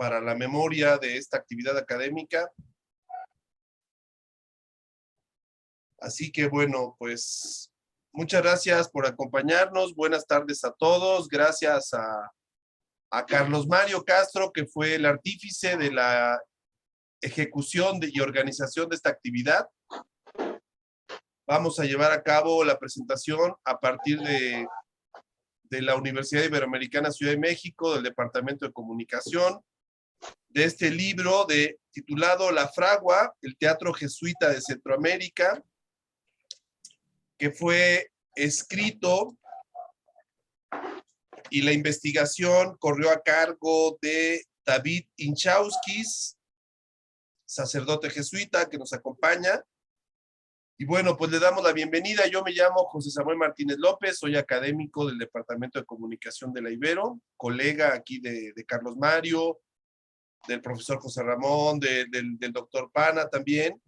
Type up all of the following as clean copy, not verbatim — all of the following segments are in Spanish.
para la memoria de esta actividad académica. Así que bueno, pues muchas gracias por acompañarnos. Buenas tardes a todos. Gracias a Carlos Mario Castro, que fue el artífice de la ejecución y organización de esta actividad. Vamos a llevar a cabo la presentación a partir de la Universidad Iberoamericana Ciudad de México, del Departamento de Comunicación, de este libro titulado La Fragua, el teatro jesuita de Centroamérica, que fue escrito y la investigación corrió a cargo de David Inchauskis, sacerdote jesuita que nos acompaña. Y bueno, pues le damos la bienvenida. Yo me llamo José Samuel Martínez López, soy académico del Departamento de Comunicación de la Ibero, colega aquí de Carlos Mario, del profesor José Ramón, del doctor Pana también.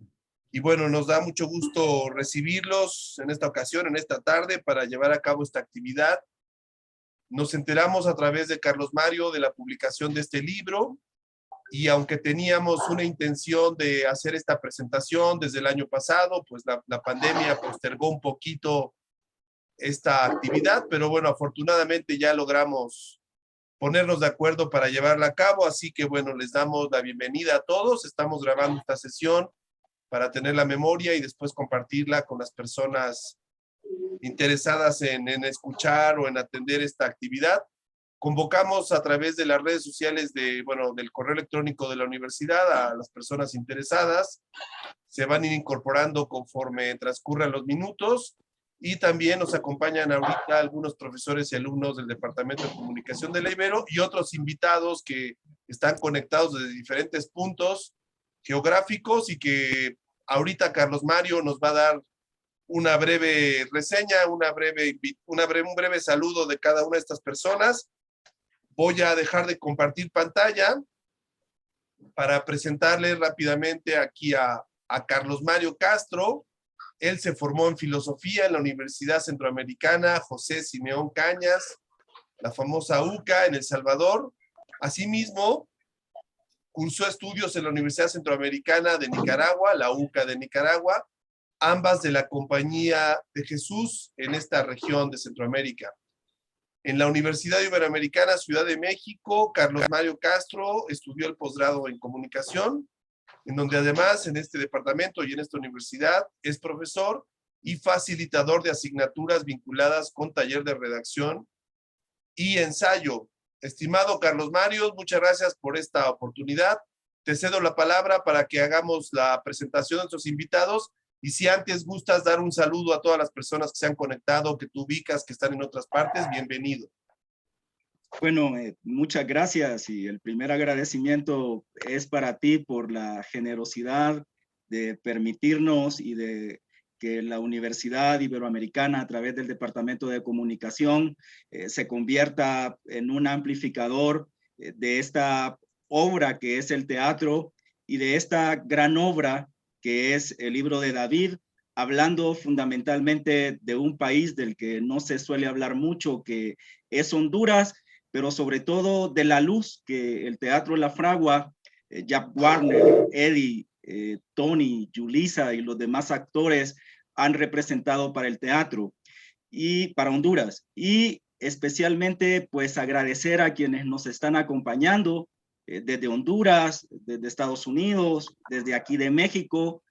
Y bueno, nos da mucho gusto recibirlos en esta ocasión, en esta tarde, para llevar a cabo esta actividad. Nos enteramos a través de Carlos Mario de la publicación de este libro, y aunque teníamos una intención de hacer esta presentación desde el año pasado, pues la pandemia postergó un poquito esta actividad, pero bueno, afortunadamente ya logramos ponernos de acuerdo para llevarla a cabo, así que bueno, les damos la bienvenida a todos. Estamos grabando esta sesión para tener la memoria y después compartirla con las personas interesadas en escuchar o en atender esta actividad. Convocamos a través de las redes sociales del correo electrónico de la universidad a las personas interesadas. Se van a ir incorporando conforme transcurran los minutos, y también nos acompañan ahorita algunos profesores y alumnos del Departamento de Comunicación de la Ibero y otros invitados que están conectados desde diferentes puntos geográficos, y que ahorita Carlos Mario nos va a dar una breve reseña, un breve saludo de cada una de estas personas. Voy a dejar de compartir pantalla para presentarles rápidamente aquí a Carlos Mario Castro. Él se formó en filosofía en la Universidad Centroamericana José Simeón Cañas, la famosa UCA, en El Salvador. Asimismo, cursó estudios en la Universidad Centroamericana de Nicaragua, la UCA de Nicaragua, ambas de la Compañía de Jesús en esta región de Centroamérica. En la Universidad Iberoamericana Ciudad de México, Carlos Mario Castro estudió el posgrado en comunicación, en donde además en este departamento y en esta universidad es profesor y facilitador de asignaturas vinculadas con taller de redacción y ensayo. Estimado Carlos Mario, muchas gracias por esta oportunidad. Te cedo la palabra para que hagamos la presentación de nuestros invitados. Y si antes gustas dar un saludo a todas las personas que se han conectado, que tú ubicas, que están en otras partes, bienvenido. Bueno, muchas gracias, y el primer agradecimiento es para ti por la generosidad de permitirnos y de que la Universidad Iberoamericana, a través del Departamento de Comunicación, se convierta en un amplificador de esta obra que es el teatro, y de esta gran obra que es el libro de David, hablando fundamentalmente de un país del que no se suele hablar mucho, que es Honduras, pero sobre todo de la luz que el Teatro La Fragua, Jack Warner, Eddie, Tony, Julissa y los demás actores han representado para el teatro y para Honduras. Y especialmente pues agradecer a quienes nos están acompañando desde Honduras, desde Estados Unidos, desde aquí de México,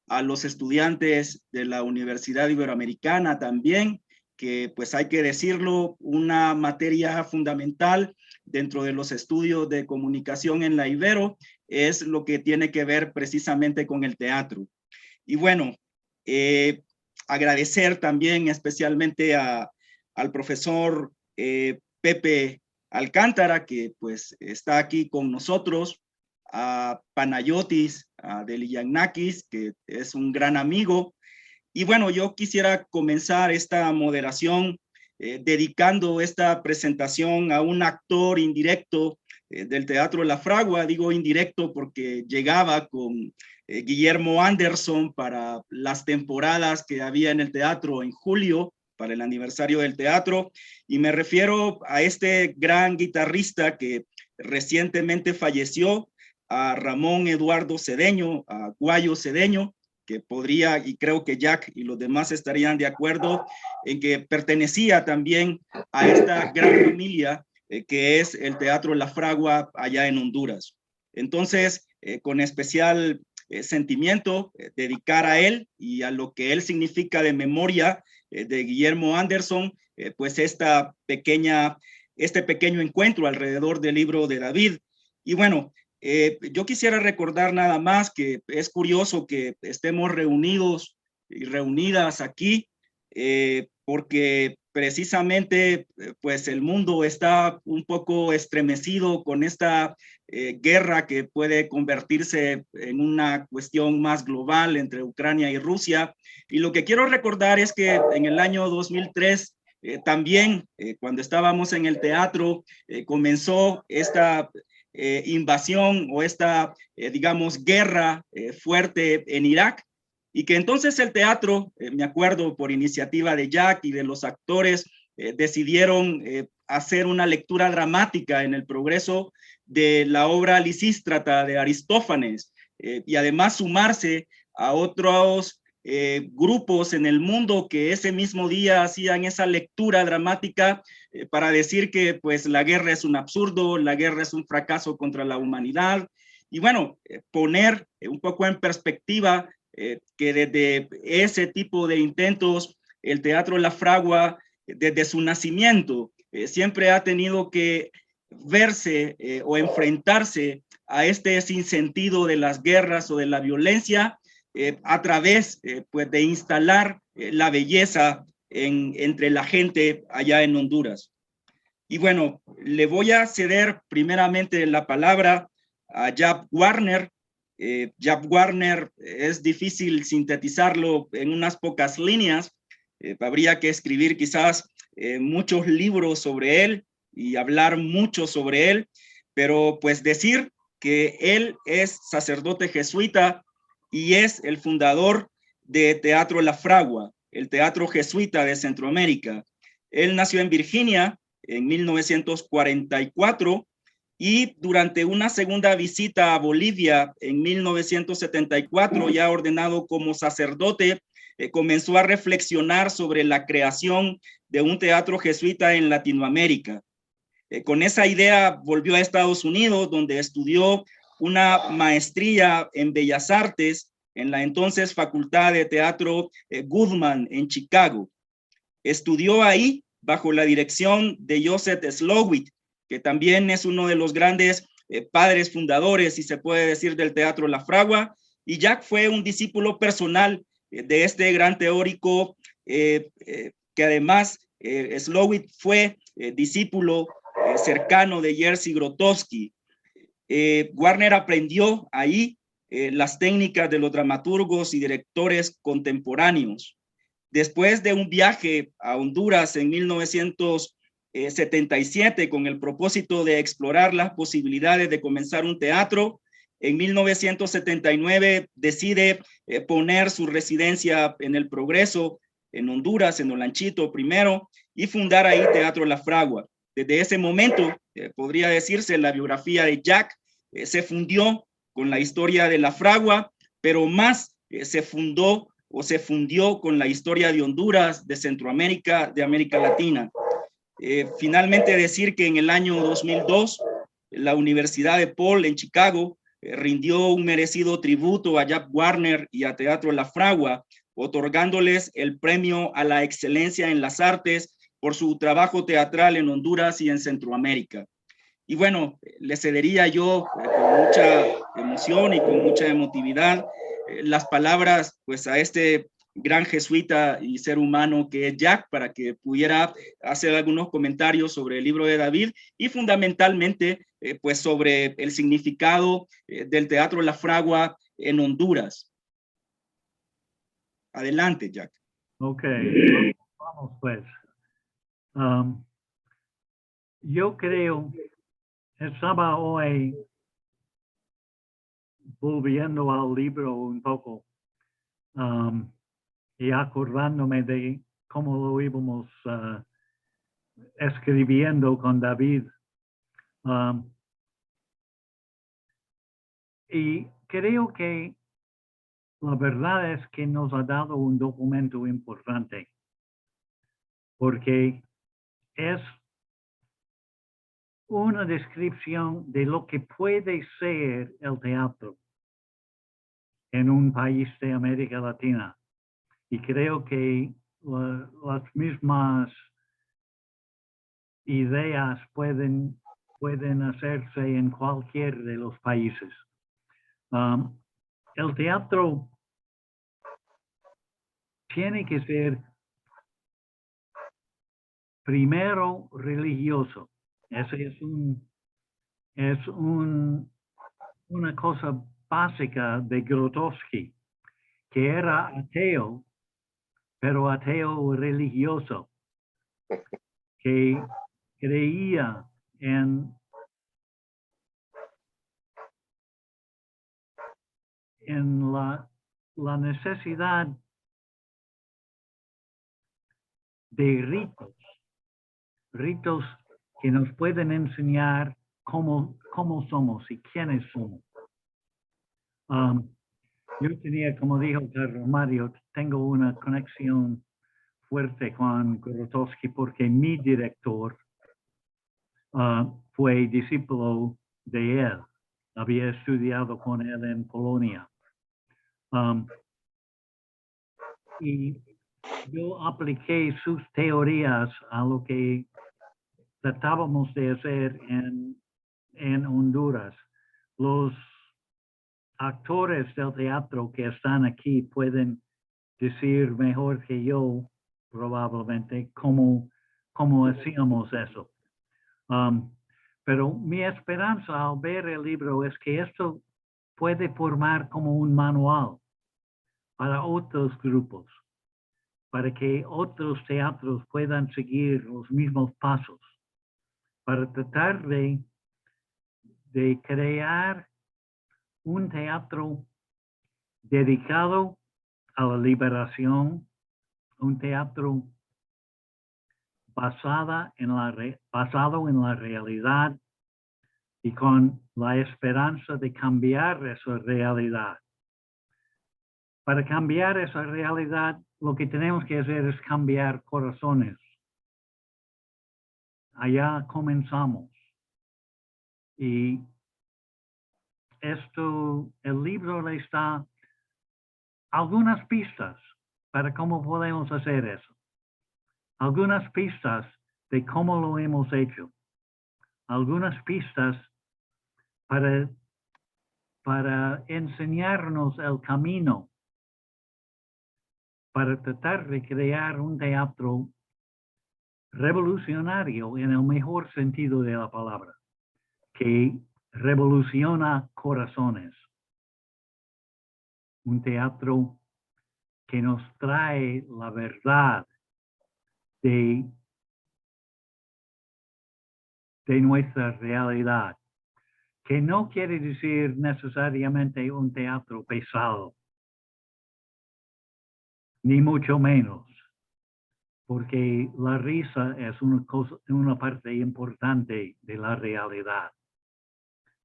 a los estudiantes de la Universidad Iberoamericana también, que pues hay que decirlo, una materia fundamental dentro de los estudios de comunicación en la Ibero es lo que tiene que ver precisamente con el teatro. Y bueno, agradecer también especialmente al profesor Pepe Alcántara, que pues está aquí con nosotros, a Panayotis, a Deliyanakis, que es un gran amigo. Y bueno, yo quisiera comenzar esta moderación dedicando esta presentación a un actor indirecto del Teatro La Fragua. Digo indirecto porque llegaba con Guillermo Anderson para las temporadas que había en el teatro en julio, para el aniversario del teatro, y me refiero a este gran guitarrista que recientemente falleció, a Ramón Eduardo Cedeño, a Guayo Cedeño, que podría, y creo que Jack y los demás estarían de acuerdo en que pertenecía también a esta gran familia que es el Teatro La Fragua allá en Honduras. Entonces, con especial sentimiento, dedicar a él y a lo que él significa de memoria de Guillermo Anderson, pues este pequeño encuentro alrededor del libro de David. Y bueno, yo quisiera recordar nada más que es curioso que estemos reunidos y reunidas aquí, porque precisamente pues el mundo está un poco estremecido con esta guerra que puede convertirse en una cuestión más global entre Ucrania y Rusia. Y lo que quiero recordar es que en el año 2003 también cuando estábamos en el teatro comenzó esta invasión o esta, digamos, guerra fuerte en Irak, y que entonces el teatro, me acuerdo por iniciativa de Jack y de los actores, decidieron hacer una lectura dramática en el progreso de la obra Lisístrata de Aristófanes, y además sumarse a otros grupos en el mundo que ese mismo día hacían esa lectura dramática para decir que pues la guerra es un absurdo, la guerra es un fracaso contra la humanidad. Y bueno, poner un poco en perspectiva que desde ese tipo de intentos, el Teatro La Fragua, desde su nacimiento, siempre ha tenido que verse o enfrentarse a este sinsentido de las guerras o de la violencia a través pues de instalar la belleza entre la gente allá en Honduras. Y bueno, le voy a ceder primeramente la palabra a Jaap Warner. Jaap Warner es difícil sintetizarlo en unas pocas líneas. Habría que escribir quizás muchos libros sobre él y hablar mucho sobre él, pero pues decir que él es sacerdote jesuita y es el fundador de Teatro La Fragua, el teatro jesuita de Centroamérica. Él nació en Virginia en 1944 y durante una segunda visita a Bolivia en 1974, ya ordenado como sacerdote, comenzó a reflexionar sobre la creación de un teatro jesuita en Latinoamérica. Con esa idea volvió a Estados Unidos, donde estudió una maestría en Bellas Artes en la entonces Facultad de Teatro Goodman en Chicago. Estudió ahí bajo la dirección de Joseph Slowik, que también es uno de los grandes padres fundadores, si se puede decir, del Teatro La Fragua, y Jack fue un discípulo personal de este gran teórico, que además Slowik fue discípulo cercano de Jerzy Grotowski. Warner aprendió ahí las técnicas de los dramaturgos y directores contemporáneos. Después de un viaje a Honduras en 1977 con el propósito de explorar las posibilidades de comenzar un teatro, en 1979 decide poner su residencia en El Progreso, en Honduras, en Olanchito primero, y fundar ahí Teatro La Fragua. Desde ese momento, podría decirse, la biografía de Jack se fundió con la historia de La Fragua, pero más se fundió con la historia de Honduras, de Centroamérica, de América Latina. Finalmente decir que en el año 2002, la Universidad de Paul en Chicago rindió un merecido tributo a Jaap Warner y a Teatro La Fragua, otorgándoles el premio a la excelencia en las artes por su trabajo teatral en Honduras y en Centroamérica. Y bueno, le cedería yo con mucha emoción y con mucha emotividad las palabras pues a este gran jesuita y ser humano que es Jack, para que pudiera hacer algunos comentarios sobre el libro de David y fundamentalmente pues sobre el significado del Teatro La Fragua en Honduras. Adelante, Jack. Ok, vamos pues. Yo creo, estaba hoy volviendo al libro un poco y acordándome de cómo lo íbamos escribiendo con David. Y creo que la verdad es que nos ha dado un documento importante, porque es una descripción de lo que puede ser el teatro en un país de América Latina. Y creo que las mismas ideas pueden hacerse en cualquier de los países. El teatro tiene que ser primero religioso. Ese es una cosa básica de Grotowski, que era ateo, pero ateo religioso, que creía en la necesidad de ritos que nos pueden enseñar cómo somos y quiénes somos. Yo tenía, como dijo Carlos Mario, tengo una conexión fuerte con Grotowski porque mi director fue discípulo de él. Había estudiado con él en Polonia. Y yo apliqué sus teorías a lo que tratábamos de hacer en Honduras. Los actores del teatro que están aquí pueden decir mejor que yo, probablemente, cómo hacíamos eso. Pero mi esperanza al ver el libro es que esto puede formar como un manual para otros grupos, para que otros teatros puedan seguir los mismos pasos, para tratar de crear un teatro dedicado a la liberación, un teatro basado en la realidad y con la esperanza de cambiar esa realidad. Para cambiar esa realidad, lo que tenemos que hacer es cambiar corazones. Allá comenzamos. Y el libro le está algunas pistas para cómo podemos hacer eso. Algunas pistas de cómo lo hemos hecho. Algunas pistas para enseñarnos el camino, para tratar de crear un teatro revolucionario en el mejor sentido de la palabra, que revoluciona corazones. Un teatro que nos trae la verdad de nuestra realidad, que no quiere decir necesariamente un teatro pesado, ni mucho menos, porque la risa es una parte importante de la realidad.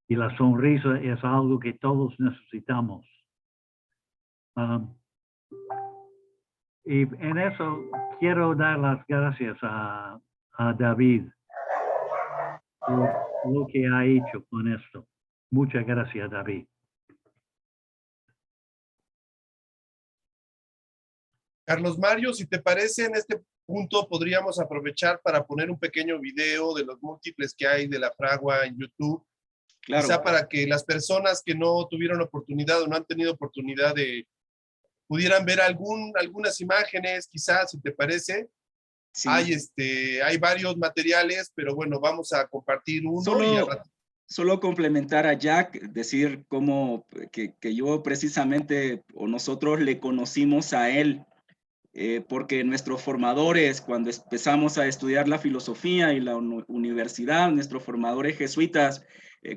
Y la sonrisa es algo que todos necesitamos. Y en eso quiero dar las gracias a David por lo que ha hecho con esto. Muchas gracias, David. Carlos Mario, si te parece, en este punto podríamos aprovechar para poner un pequeño video de los múltiples que hay de la fragua en YouTube. Claro. Quizá para que las personas que no tuvieron oportunidad o no han tenido oportunidad de pudieran ver algunas imágenes, quizás, si te parece. Sí. Hay varios materiales, pero bueno, vamos a compartir uno. Solo complementar a Jack, decir cómo que yo precisamente, o nosotros le conocimos a él, porque nuestros formadores, cuando empezamos a estudiar la filosofía y la universidad, nuestros formadores jesuitas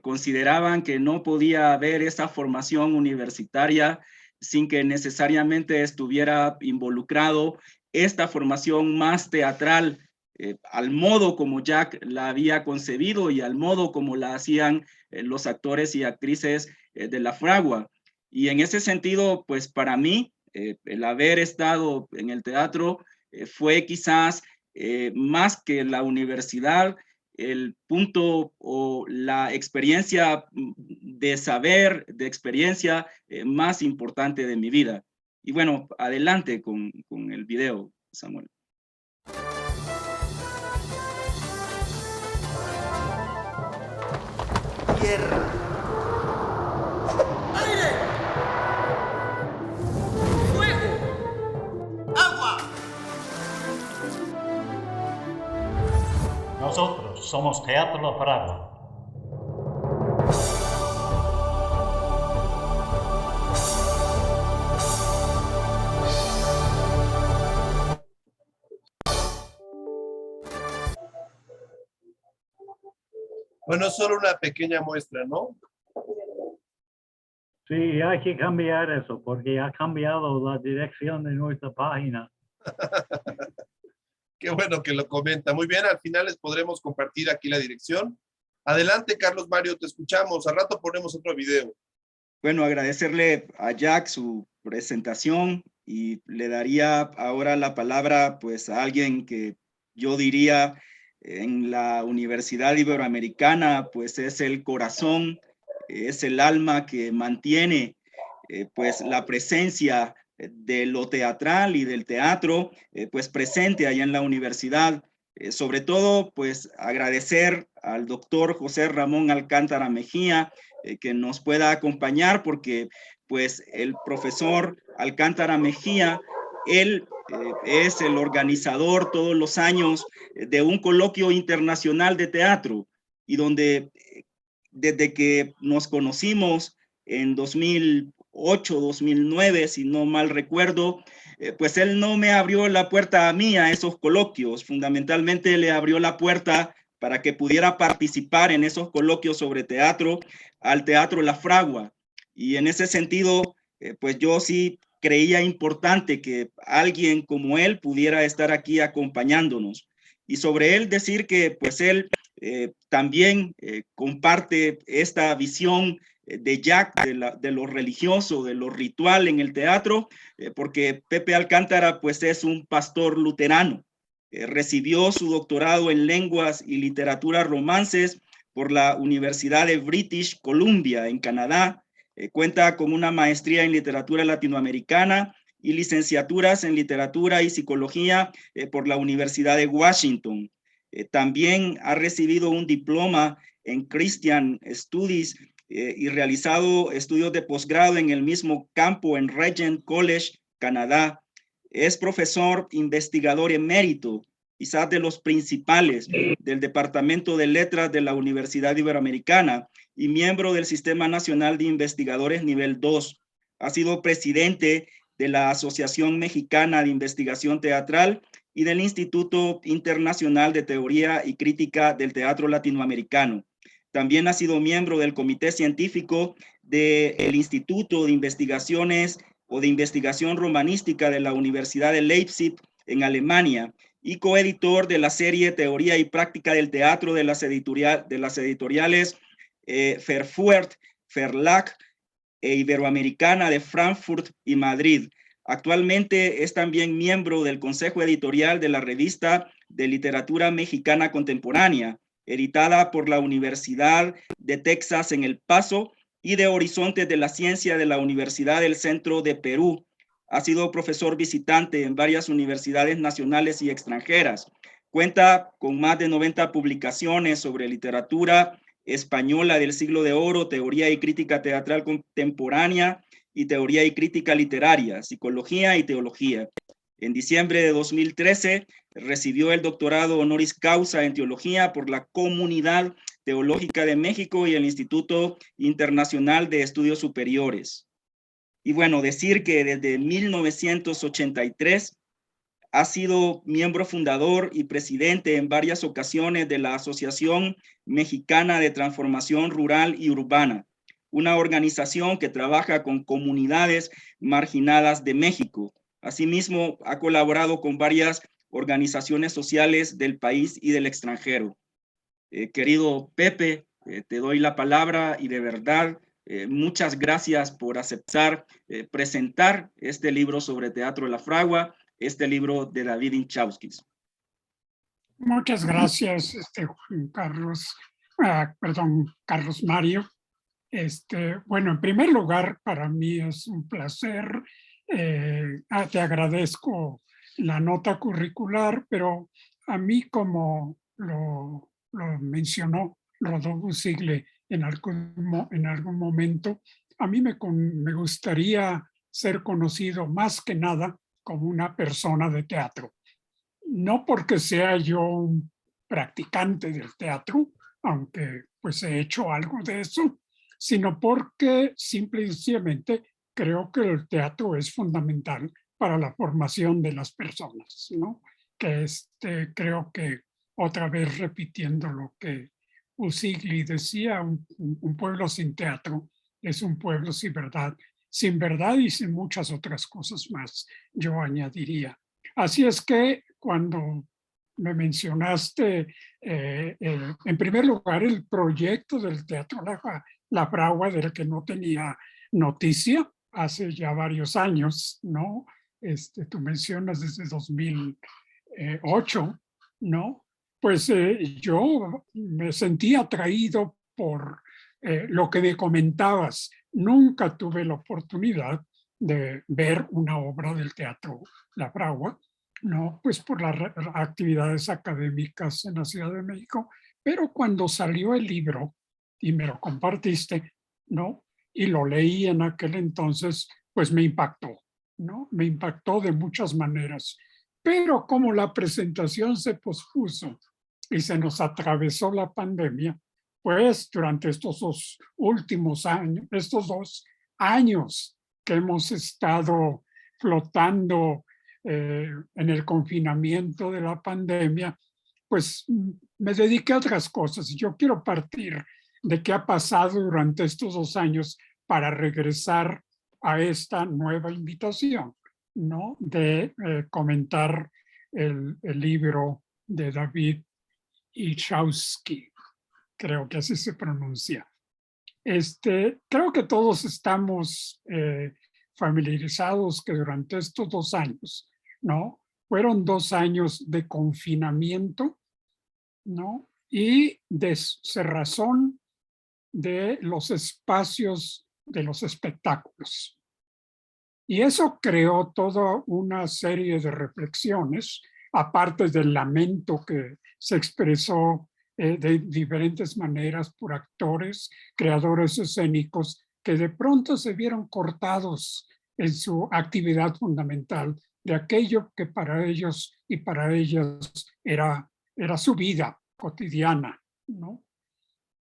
consideraban que no podía haber esa formación universitaria sin que necesariamente estuviera involucrado esta formación más teatral, al modo como Jack la había concebido y al modo como la hacían los actores y actrices de La Fragua. Y en ese sentido, pues para mí, el haber estado en el teatro fue quizás más que la universidad, el punto o la experiencia de saber, de experiencia más importante de mi vida. Y bueno, adelante con el video, Samuel. Tierra. Aire. Fuego. Agua. Nosotros somos Teatro La Fragua. Bueno, solo una pequeña muestra, ¿no? Sí, hay que cambiar eso porque ha cambiado la dirección de nuestra página. Qué bueno que lo comenta. Muy bien, al final les podremos compartir aquí la dirección. Adelante, Carlos Mario, te escuchamos. Al rato ponemos otro video. Bueno, agradecerle a Jack su presentación y le daría ahora la palabra pues a alguien que yo diría en la Universidad Iberoamericana pues es el corazón, es el alma que mantiene pues la presencia de lo teatral y del teatro pues presente allá en la universidad. Sobre todo pues agradecer al doctor José Ramón Alcántara Mejía que nos pueda acompañar porque pues el profesor Alcántara Mejía, él es el organizador todos los años de un coloquio internacional de teatro y donde desde que nos conocimos en 2008, 2009, si no mal recuerdo, pues él no me abrió la puerta a mí a esos coloquios, fundamentalmente le abrió la puerta para que pudiera participar en esos coloquios sobre teatro al Teatro La Fragua. Y en ese sentido, pues yo sí creía importante que alguien como él pudiera estar aquí acompañándonos. Y sobre él decir que pues él también comparte esta visión de Jack, de lo religioso, de lo ritual en el teatro, porque Pepe Alcántara pues es un pastor luterano. Recibió su doctorado en lenguas y literatura romances por la Universidad de British Columbia en Canadá. Cuenta con una maestría en literatura latinoamericana y licenciaturas en literatura y psicología por la Universidad de Washington. También ha recibido un diploma en Christian Studies y realizado estudios de posgrado en el mismo campo en Regent College, Canadá. Es profesor investigador emérito, quizás de los principales del Departamento de Letras de la Universidad Iberoamericana y miembro del Sistema Nacional de Investigadores Nivel 2. Ha sido presidente de la Asociación Mexicana de Investigación Teatral y del Instituto Internacional de Teoría y Crítica del Teatro Latinoamericano. También ha sido miembro del Comité Científico del Instituto de Investigaciones o de Investigación Romanística de la Universidad de Leipzig en Alemania y coeditor de la serie Teoría y Práctica del Teatro de las editoriales Verfurth, Verlag e Iberoamericana de Frankfurt y Madrid. Actualmente es también miembro del Consejo Editorial de la Revista de Literatura Mexicana Contemporánea, editada por la Universidad de Texas en El Paso y de Horizontes de la Ciencia de la Universidad del Centro de Perú. Ha sido profesor visitante en varias universidades nacionales y extranjeras. Cuenta con más de 90 publicaciones sobre literatura española del siglo de oro, teoría y crítica teatral contemporánea y teoría y crítica literaria, psicología y teología. En diciembre de 2013 recibió el doctorado honoris causa en teología por la Comunidad Teológica de México y el Instituto Internacional de Estudios Superiores. Y bueno, decir que desde 1983 ha sido miembro fundador y presidente en varias ocasiones de la Asociación Mexicana de Transformación Rural y Urbana, una organización que trabaja con comunidades marginadas de México. Asimismo, ha colaborado con varias organizaciones sociales del país y del extranjero. Querido Pepe, te doy la palabra y de verdad muchas gracias por aceptar presentar este libro sobre teatro de la fragua, este libro de David Inchauskis. Muchas gracias, Juan Carlos, perdón, Carlos Mario. Bueno, en primer lugar, para mí es un placer. Te agradezco la nota curricular, pero a mí, como lo mencionó Rodolfo Sigle en algún momento, a mí me gustaría ser conocido más que nada como una persona de teatro. No porque sea yo un practicante del teatro, aunque pues he hecho algo de eso, sino porque simple y sencillamente creo que el teatro es fundamental para la formación de las personas, ¿no? Que creo que otra vez repitiendo lo que Usigli decía, un pueblo sin teatro es un pueblo sin verdad y sin muchas otras cosas más, yo añadiría. Así es que cuando me mencionaste, en primer lugar, el proyecto del Teatro La Fragua, del que no tenía noticia hace ya varios años, ¿no? Tú mencionas desde 2008, ¿no? Pues yo me sentí atraído por lo que me comentabas. Nunca tuve la oportunidad de ver una obra del Teatro La Fragua, no, pues por las actividades académicas en la Ciudad de México, pero cuando salió el libro y me lo compartiste, ¿no? Y lo leí en aquel entonces, pues me impactó, ¿no? Me impactó de muchas maneras. Pero como la presentación se pospuso y se nos atravesó la pandemia, pues durante estos dos últimos años, estos 2 años que hemos estado flotando en el confinamiento de la pandemia, pues me dediqué a otras cosas. Yo quiero partir de qué ha pasado durante estos 2 años para regresar a esta nueva invitación, ¿no? De comentar el libro de David Inchauskis, creo que así se pronuncia. Creo que todos estamos familiarizados que durante estos 2 años, ¿no? Fueron 2 años de confinamiento, ¿no? Y de cerrazón de los espacios de los espectáculos. Y eso creó toda una serie de reflexiones, aparte del lamento que se expresó de diferentes maneras por actores, creadores escénicos, que de pronto se vieron cortados en su actividad fundamental de aquello que para ellos y para ellas era su vida cotidiana, ¿no?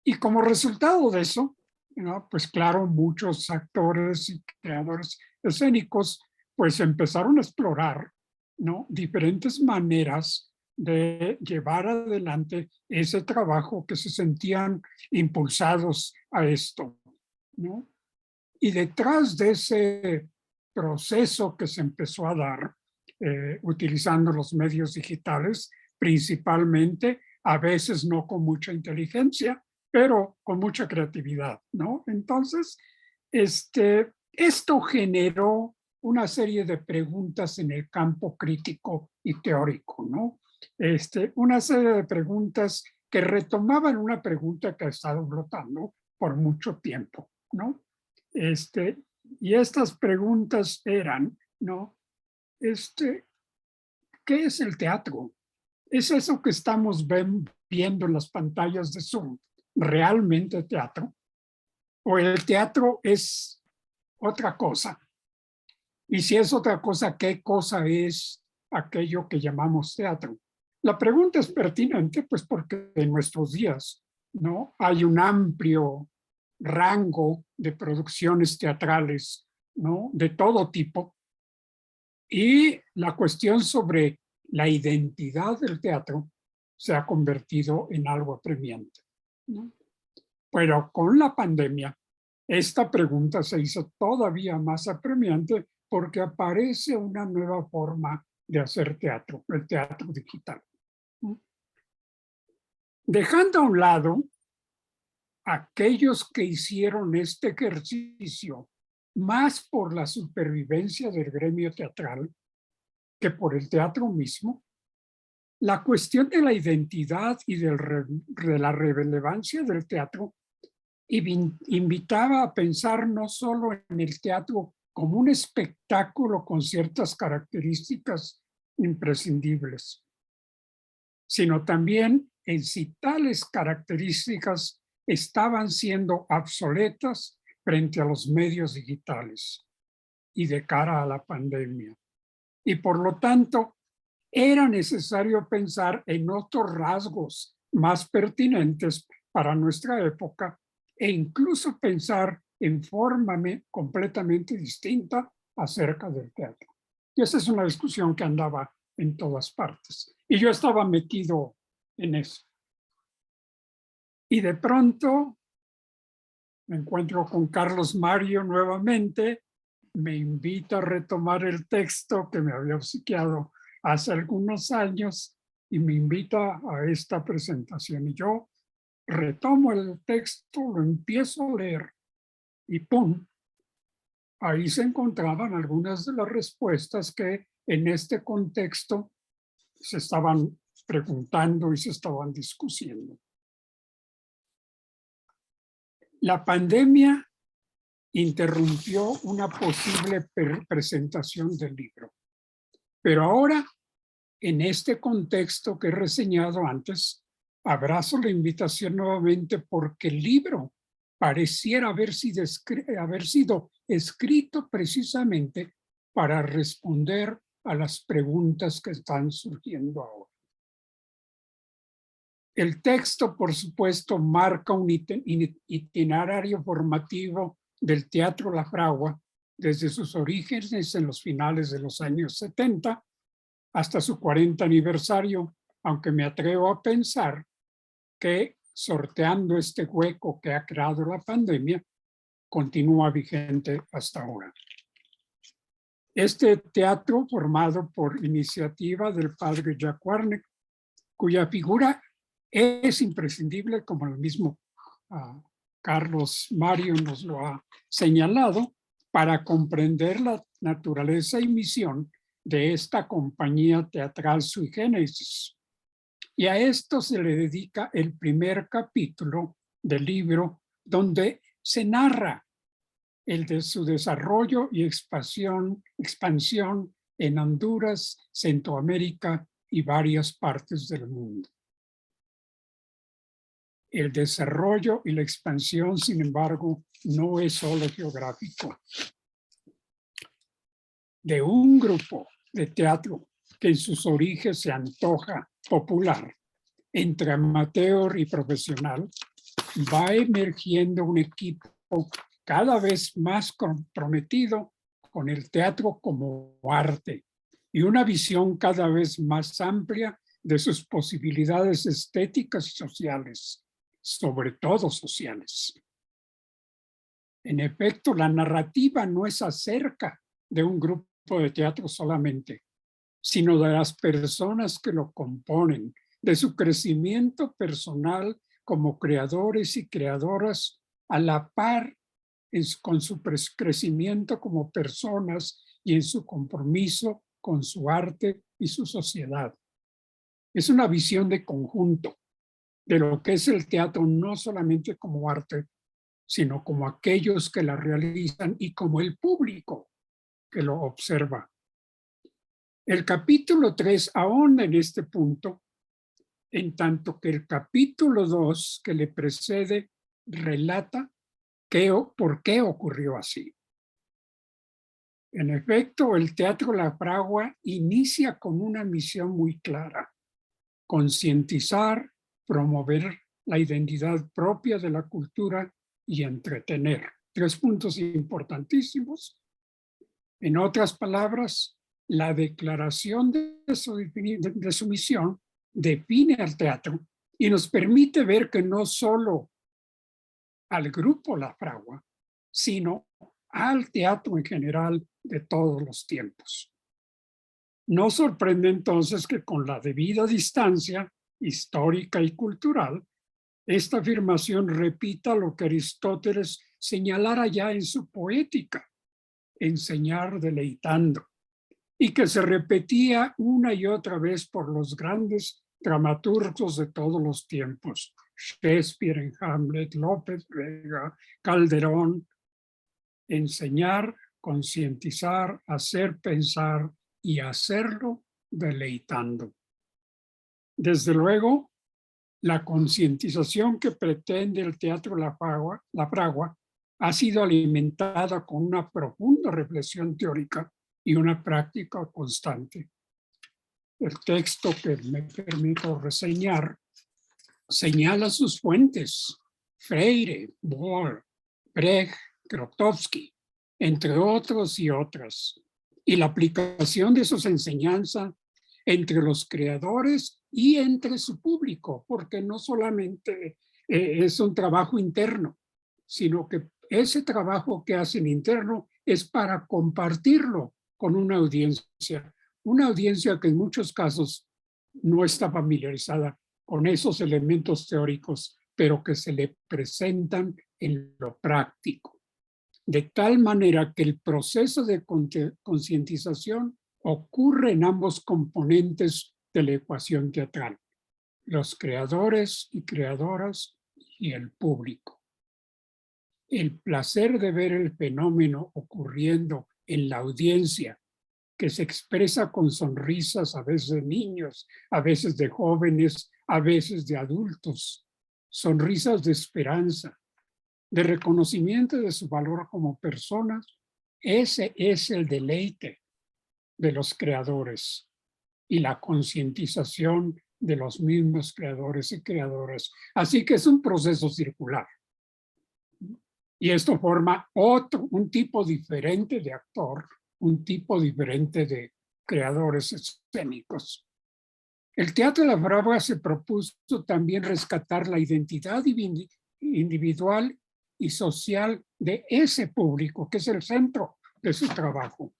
Y como resultado de eso, ¿no? Pues claro, muchos actores y creadores escénicos pues empezaron a explorar, ¿no? Diferentes maneras de llevar adelante ese trabajo, que se sentían impulsados a esto, ¿no? Y detrás de ese proceso que se empezó a dar, utilizando los medios digitales, principalmente, a veces no con mucha inteligencia, pero con mucha creatividad, ¿no? Entonces, esto generó una serie de preguntas en el campo crítico y teórico, ¿no? Una serie de preguntas que retomaban una pregunta que ha estado flotando por mucho tiempo, ¿no? Y estas preguntas eran, ¿no? ¿Qué es el teatro? ¿Es eso que estamos viendo en las pantallas de Zoom realmente teatro? ¿O el teatro es otra cosa? Y si es otra cosa, ¿qué cosa es aquello que llamamos teatro? La pregunta es pertinente, pues porque en nuestros días, ¿no? Hay un amplio rango de producciones teatrales, ¿no? De todo tipo. Y la cuestión sobre la identidad del teatro se ha convertido en algo apremiante, ¿no? Pero con la pandemia, esta pregunta se hizo todavía más apremiante porque aparece una nueva forma de hacer teatro, el teatro digital. Dejando a un lado aquellos que hicieron este ejercicio más por la supervivencia del gremio teatral que por el teatro mismo, la cuestión de la identidad y de la relevancia del teatro invitaba a pensar no solo en el teatro como un espectáculo con ciertas características imprescindibles, sino también en si tales características estaban siendo obsoletas frente a los medios digitales y de cara a la pandemia. Y por lo tanto, era necesario pensar en otros rasgos más pertinentes para nuestra época e incluso pensar en forma completamente distinta acerca del teatro. Y esa es una discusión que andaba en todas partes. Y yo estaba metido en eso. Y de pronto me encuentro con Carlos Mario nuevamente, me invita a retomar el texto que me había obsequiado hace algunos años y me invita a esta presentación. Y yo retomo el texto, lo empiezo a leer y ¡pum! Ahí se encontraban algunas de las respuestas que en este contexto se estaban preguntando y se estaban discutiendo. La pandemia interrumpió una posible presentación del libro. Pero ahora, en este contexto que he reseñado antes, abrazo la invitación nuevamente porque el libro pareciera haber sido escrito precisamente para responder a las preguntas que están surgiendo ahora. El texto, por supuesto, marca un itinerario formativo del Teatro La Fragua desde sus orígenes en los finales de los años 70 hasta su 40 aniversario, aunque me atrevo a pensar que sorteando este hueco que ha creado la pandemia, continúa vigente hasta ahora. Este teatro, formado por iniciativa del padre Jack Warner, cuya figura es imprescindible, como el mismo Carlos Mario nos lo ha señalado, para comprender la naturaleza y misión de esta compañía teatral sui generis. Y a esto se le dedica el primer capítulo del libro, donde se narra el de su desarrollo y expansión en Honduras, Centroamérica y varias partes del mundo. El desarrollo y la expansión, sin embargo, no es solo geográfico. De un grupo de teatro que en sus orígenes se antoja popular, entre amateur y profesional, va emergiendo un equipo cada vez más comprometido con el teatro como arte y una visión cada vez más amplia de sus posibilidades estéticas y sociales, sobre todo sociales. En efecto, la narrativa no es acerca de un grupo de teatro solamente, sino de las personas que lo componen, de su crecimiento personal como creadores y creadoras a la par con su crecimiento como personas y en su compromiso con su arte y su sociedad. Es una visión de conjunto de lo que es el teatro, no solamente como arte, sino como aquellos que la realizan y como el público que lo observa. El capítulo 3 ahonda en este punto, en tanto que el capítulo 2 que le precede relata por qué ocurrió así. En efecto, el Teatro La Fragua inicia con una misión muy clara: concientizar, promover la identidad propia de la cultura y entretener. 3 puntos importantísimos. En otras palabras, la declaración de su misión define al teatro y nos permite ver que no solo al grupo La Fragua, sino al teatro en general de todos los tiempos. No sorprende entonces que con la debida distancia histórica y cultural, Esta afirmación repita lo que Aristóteles señalara ya en su Poética, enseñar deleitando, y que se repetía una y otra vez por los grandes dramaturgos de todos los tiempos, Shakespeare en Hamlet, López Vega, Calderón. Enseñar, concientizar, hacer pensar y hacerlo deleitando. Desde luego, la concientización que pretende el teatro La Fragua ha sido alimentada con una profunda reflexión teórica y una práctica constante. El texto que me permito reseñar señala sus fuentes: Freire, Bohr, Brecht, Grotowski, entre otros y otras, y la aplicación de sus enseñanzas entre los creadores y entre su público, porque no solamente es un trabajo interno, sino que ese trabajo que hacen interno es para compartirlo con una audiencia que en muchos casos no está familiarizada con esos elementos teóricos, pero que se le presentan en lo práctico. De tal manera que el proceso de concientización ocurre en ambos componentes de la ecuación teatral, los creadores y creadoras y el público. El placer de ver el fenómeno ocurriendo en la audiencia, que se expresa con sonrisas, a veces de niños, a veces de jóvenes, a veces de adultos, sonrisas de esperanza, de reconocimiento de su valor como personas. Ese es el deleite de los creadores y la concientización de los mismos creadores y creadoras. Así que es un proceso circular. Y esto forma un tipo diferente de actor, un tipo diferente de creadores escénicos. El Teatro La Fragua se propuso también rescatar la identidad individual y social de ese público, que es el centro de su trabajo.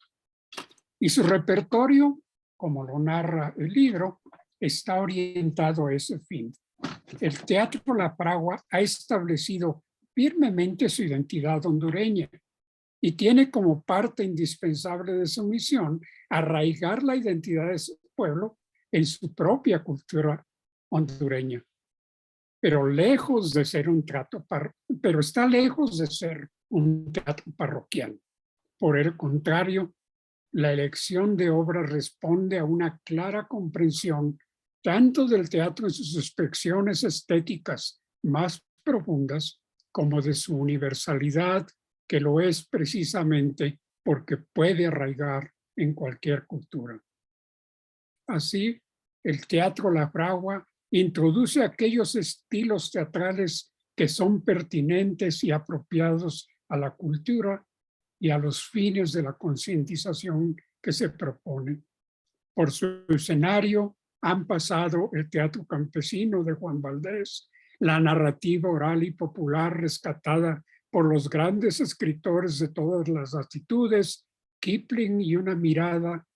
Y su repertorio, como lo narra el libro, está orientado a ese fin. El Teatro La Fragua ha establecido firmemente su identidad hondureña y tiene como parte indispensable de su misión arraigar la identidad de su pueblo en su propia cultura hondureña. Pero está lejos de ser un teatro parroquial. Por el contrario, la elección de obras responde a una clara comprensión tanto del teatro en sus expresiones estéticas más profundas como de su universalidad, que lo es precisamente porque puede arraigar en cualquier cultura. Así, el Teatro La Fragua introduce aquellos estilos teatrales que son pertinentes y apropiados a la cultura y a los fines de la concientización que se propone. Por su escenario han pasado el teatro campesino de Juan Valdés, la narrativa oral y popular rescatada por los grandes escritores de todas las latitudes, Kipling, y una miriada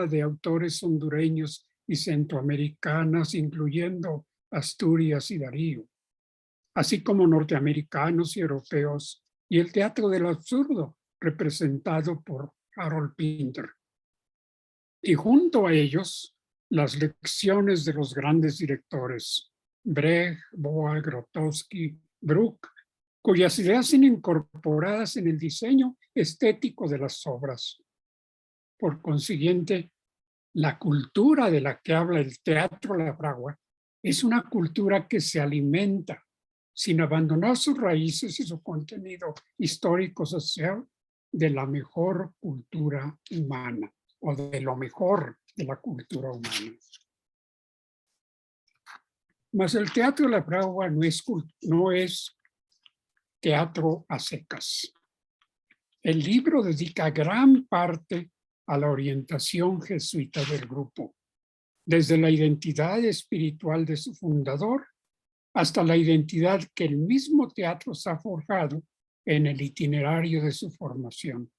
de autores hondureños y centroamericanas, incluyendo Asturias y Darío, así como norteamericanos y europeos, y el teatro del absurdo, representado por Harold Pinter. Y junto a ellos, las lecciones de los grandes directores, Brecht, Boal, Grotowski, Bruch, cuyas ideas son incorporadas en el diseño estético de las obras. Por consiguiente, la cultura de la que habla el Teatro La Fragua es una cultura que se alimenta, sin abandonar sus raíces y su contenido histórico-social, de la mejor cultura humana, o de lo mejor de la cultura humana. Mas el Teatro La Fragua no es teatro a secas. El libro dedica gran parte a la orientación jesuita del grupo, desde la identidad espiritual de su fundador hasta la identidad que el mismo teatro se ha forjado en el itinerario de su formación.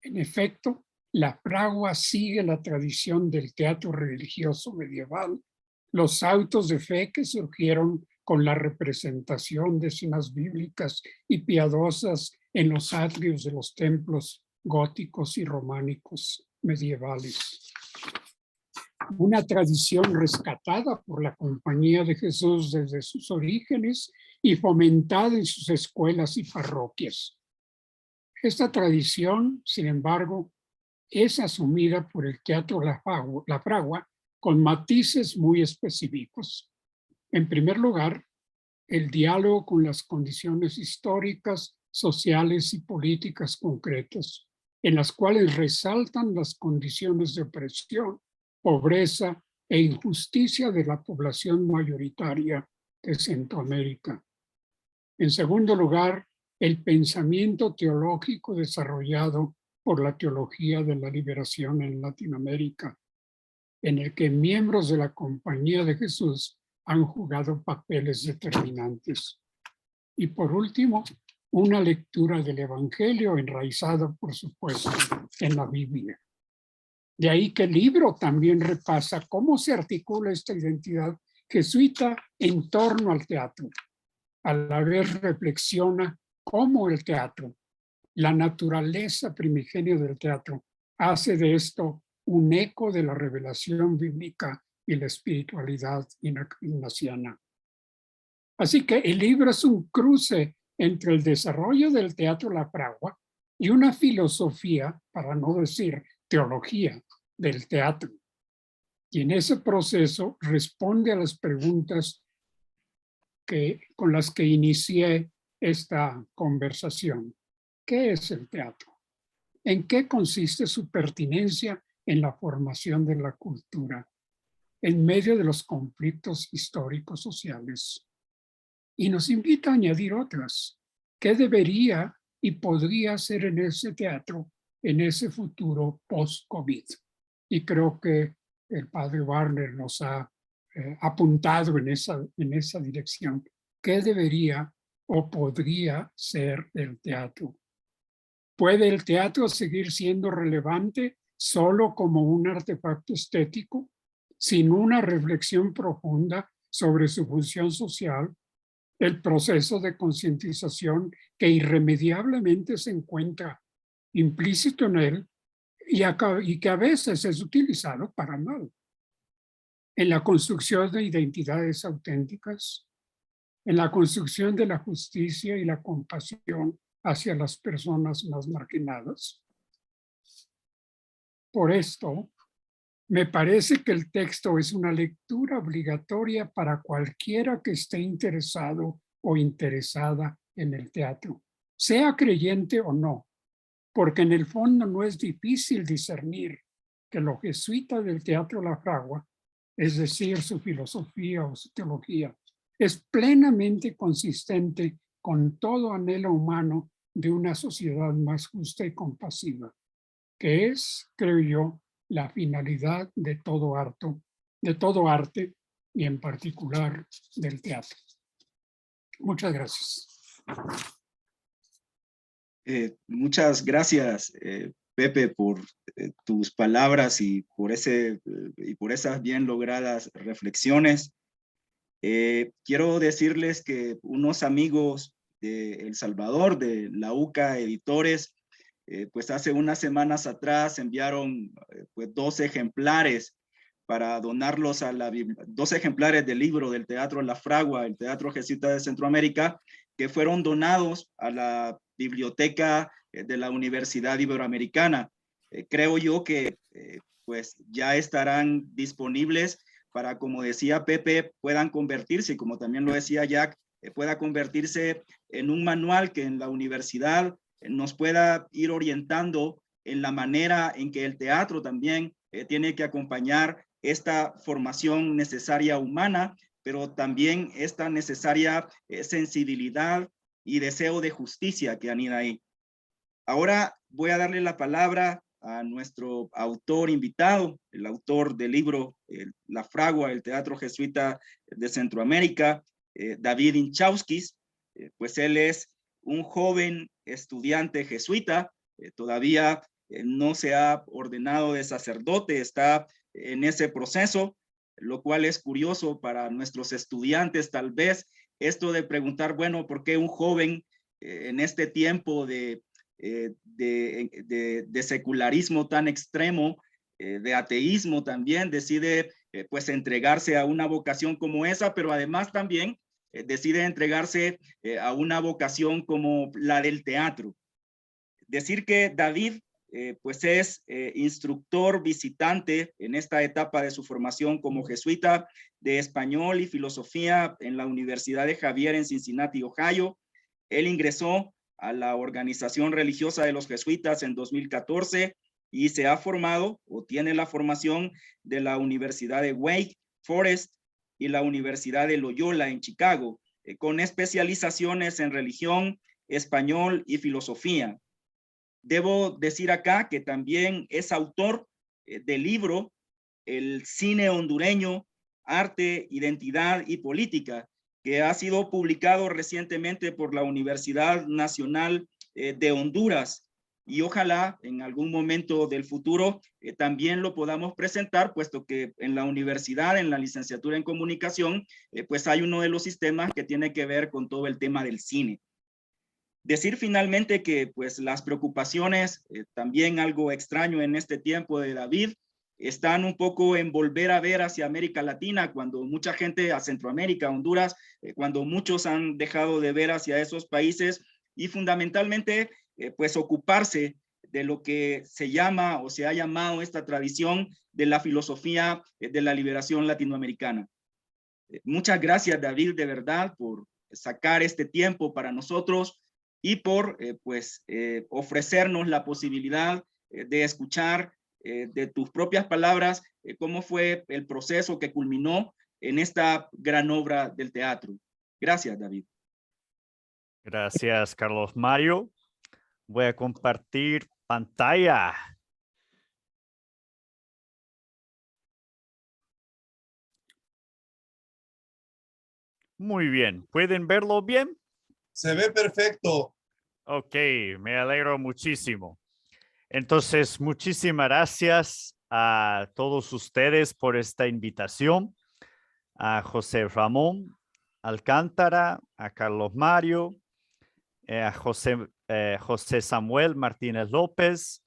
En efecto, La Fragua sigue la tradición del teatro religioso medieval, los autos de fe que surgieron con la representación de escenas bíblicas y piadosas en los atrios de los templos góticos y románicos medievales. Una tradición rescatada por la Compañía de Jesús desde sus orígenes y fomentada en sus escuelas y parroquias. Esta tradición, sin embargo, es asumida por el Teatro La Fragua con matices muy específicos. En primer lugar, el diálogo con las condiciones históricas, sociales y políticas concretas, en las cuales resaltan las condiciones de opresión, pobreza e injusticia de la población mayoritaria de Centroamérica. En segundo lugar, el pensamiento teológico desarrollado por la teología de la liberación en Latinoamérica, en el que miembros de la Compañía de Jesús han jugado papeles determinantes. Y por último, una lectura del Evangelio enraizada, por supuesto, en la Biblia. De ahí que el libro también repasa cómo se articula esta identidad jesuita en torno al teatro. A la vez reflexiona cómo el teatro, la naturaleza primigenia del teatro, hace de esto un eco de la revelación bíblica y la espiritualidad ignaciana. Así que el libro es un cruce entre el desarrollo del Teatro La Fragua y una filosofía, para no decir teología, del teatro. Y en ese proceso responde a las preguntas con las que inicié esta conversación. ¿Qué es el teatro? ¿En qué consiste su pertinencia en la formación de la cultura, en medio de los conflictos históricos sociales? Y nos invita a añadir otras. ¿Qué debería y podría ser en ese teatro, en ese futuro post-COVID? Y creo que el padre Warner nos ha apuntado en esa dirección. ¿Qué debería o podría ser el teatro? ¿Puede el teatro seguir siendo relevante solo como un artefacto estético, sin una reflexión profunda sobre su función social, el proceso de concientización que irremediablemente se encuentra implícito en él y que a veces es utilizado para mal? En la construcción de identidades auténticas, en la construcción de la justicia y la compasión hacia las personas más marginadas. Por esto, me parece que el texto es una lectura obligatoria para cualquiera que esté interesado o interesada en el teatro, sea creyente o no, porque en el fondo no es difícil discernir que lo jesuita del Teatro La Fragua, es decir, su filosofía o su teología, es plenamente consistente con todo anhelo humano de una sociedad más justa y compasiva, que es, creo yo, la finalidad de todo arte y en particular del teatro. Muchas gracias. Muchas gracias, Pepe, por tus palabras y por esas bien logradas reflexiones. Quiero decirles que unos amigos de El Salvador, de la UCA Editores, pues hace unas semanas atrás enviaron pues 2 ejemplares para donarlos a 2 ejemplares del libro del Teatro La Fragua, el Teatro Jesuita de Centroamérica, que fueron donados a la biblioteca de la Universidad Iberoamericana. Creo yo que pues ya estarán disponibles para, como decía Pepe, puedan convertirse, como también lo decía Jack, pueda convertirse en un manual que en la universidad nos pueda ir orientando en la manera en que el teatro también tiene que acompañar esta formación necesaria humana, pero también esta necesaria sensibilidad y deseo de justicia que anida ahí. Ahora voy a darle la palabra a nuestro autor invitado, el autor del libro La Fragua, el Teatro Jesuita de Centroamérica, David Inchauskis. Pues él es un joven estudiante jesuita, todavía no se ha ordenado de sacerdote, está en ese proceso, lo cual es curioso para nuestros estudiantes tal vez, esto de preguntar, bueno, ¿por qué un joven en este tiempo de secularismo tan extremo, de ateísmo también, decide pues entregarse a una vocación como esa, pero además también decide entregarse a una vocación como la del teatro? Decir que David pues es instructor visitante en esta etapa de su formación como jesuita de español y filosofía en la Universidad de Xavier en Cincinnati, Ohio. Él ingresó a la organización religiosa de los jesuitas en 2014 y se ha formado o tiene la formación de la Universidad de Wake Forest y la Universidad de Loyola en Chicago, con especializaciones en religión, español y filosofía. Debo decir acá que también es autor del libro El cine hondureño, arte, identidad y política, que ha sido publicado recientemente por la Universidad Nacional de Honduras. Y ojalá en algún momento del futuro también lo podamos presentar, puesto que en la universidad, en la licenciatura en comunicación, pues hay uno de los sistemas que tiene que ver con todo el tema del cine. Decir finalmente que pues las preocupaciones, también algo extraño en este tiempo de David, están un poco en volver a ver hacia América Latina, cuando mucha gente, a Centroamérica, Honduras, cuando muchos han dejado de ver hacia esos países, y fundamentalmente pues ocuparse de lo que se llama o se ha llamado esta tradición de la filosofía de la liberación latinoamericana. Muchas gracias, David, de verdad, por sacar este tiempo para nosotros y por ofrecernos la posibilidad de escuchar de tus propias palabras cómo fue el proceso que culminó en esta gran obra del teatro. Gracias, David. Gracias, Carlos Mario. Voy a compartir pantalla. Muy bien. ¿Pueden verlo bien? Se ve perfecto. Ok, me alegro muchísimo. Entonces, muchísimas gracias a todos ustedes por esta invitación. A José Ramón Alcántara, a Carlos Mario, a José Samuel Martínez López,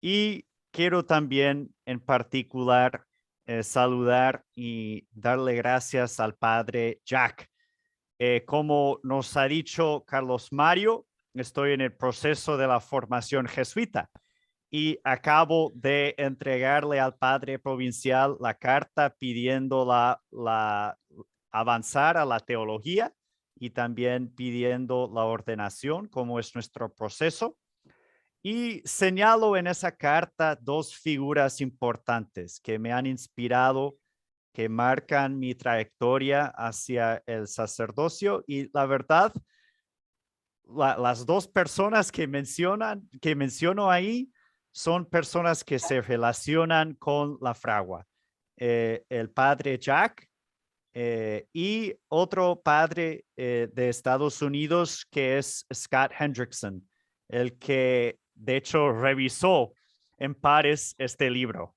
y quiero también en particular saludar y darle gracias al padre Jack. Como nos ha dicho Carlos Mario, estoy en el proceso de la formación jesuita y acabo de entregarle al padre provincial la carta pidiendo avanzar a la teología y también pidiendo la ordenación, como es nuestro proceso. Y señalo en esa carta dos figuras importantes que me han inspirado, que marcan mi trayectoria hacia el sacerdocio, y la verdad, las dos personas que menciono ahí son personas que se relacionan con la fragua. El padre Jack y otro padre de Estados Unidos que es Scott Hendrickson, el que de hecho revisó en pares este libro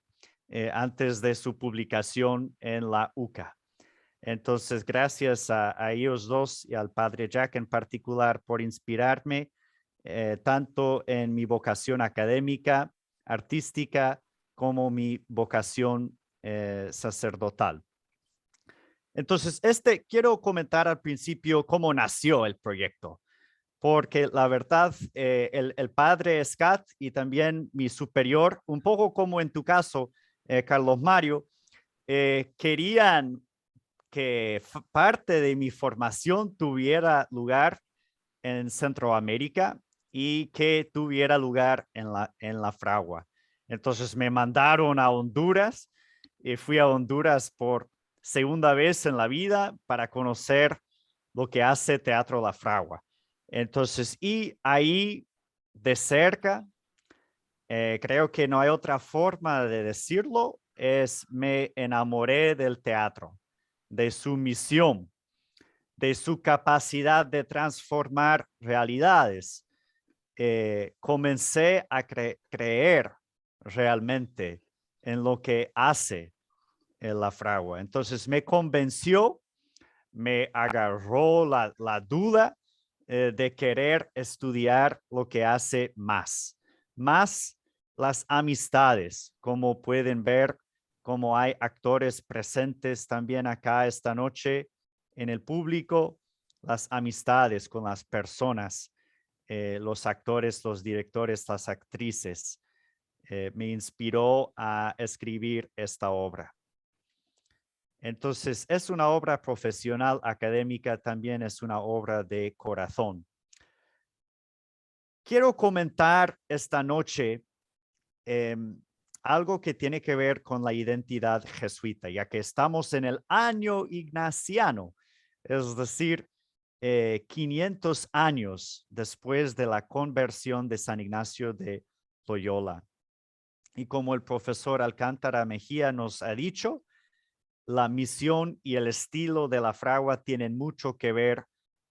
antes de su publicación en la UCA. Entonces, gracias a ellos dos y al padre Jack en particular por inspirarme tanto en mi vocación académica, artística, como mi vocación sacerdotal. Entonces, quiero comentar al principio cómo nació el proyecto, porque la verdad, el padre Scott y también mi superior, un poco como en tu caso, Carlos Mario, querían que parte de mi formación tuviera lugar en Centroamérica y que tuviera lugar en la fragua. Entonces me mandaron a Honduras y fui a Honduras por segunda vez en la vida para conocer lo que hace Teatro La Fragua. Entonces, y ahí de cerca, creo que no hay otra forma de decirlo, me enamoré del teatro, de su misión, de su capacidad de transformar realidades. Comencé a creer realmente en lo que hace la fragua. Entonces me convenció, me agarró la duda de querer estudiar lo que hace más las amistades, como pueden ver, como hay actores presentes también acá esta noche en el público, las amistades con las personas, los actores, los directores, las actrices, me inspiró a escribir esta obra. Entonces, es una obra profesional, académica, también es una obra de corazón. Quiero comentar esta noche algo que tiene que ver con la identidad jesuita, ya que estamos en el año ignaciano, es decir, 500 años después de la conversión de San Ignacio de Loyola. Y como el profesor Alcántara Mejía nos ha dicho, la misión y el estilo de la fragua tienen mucho que ver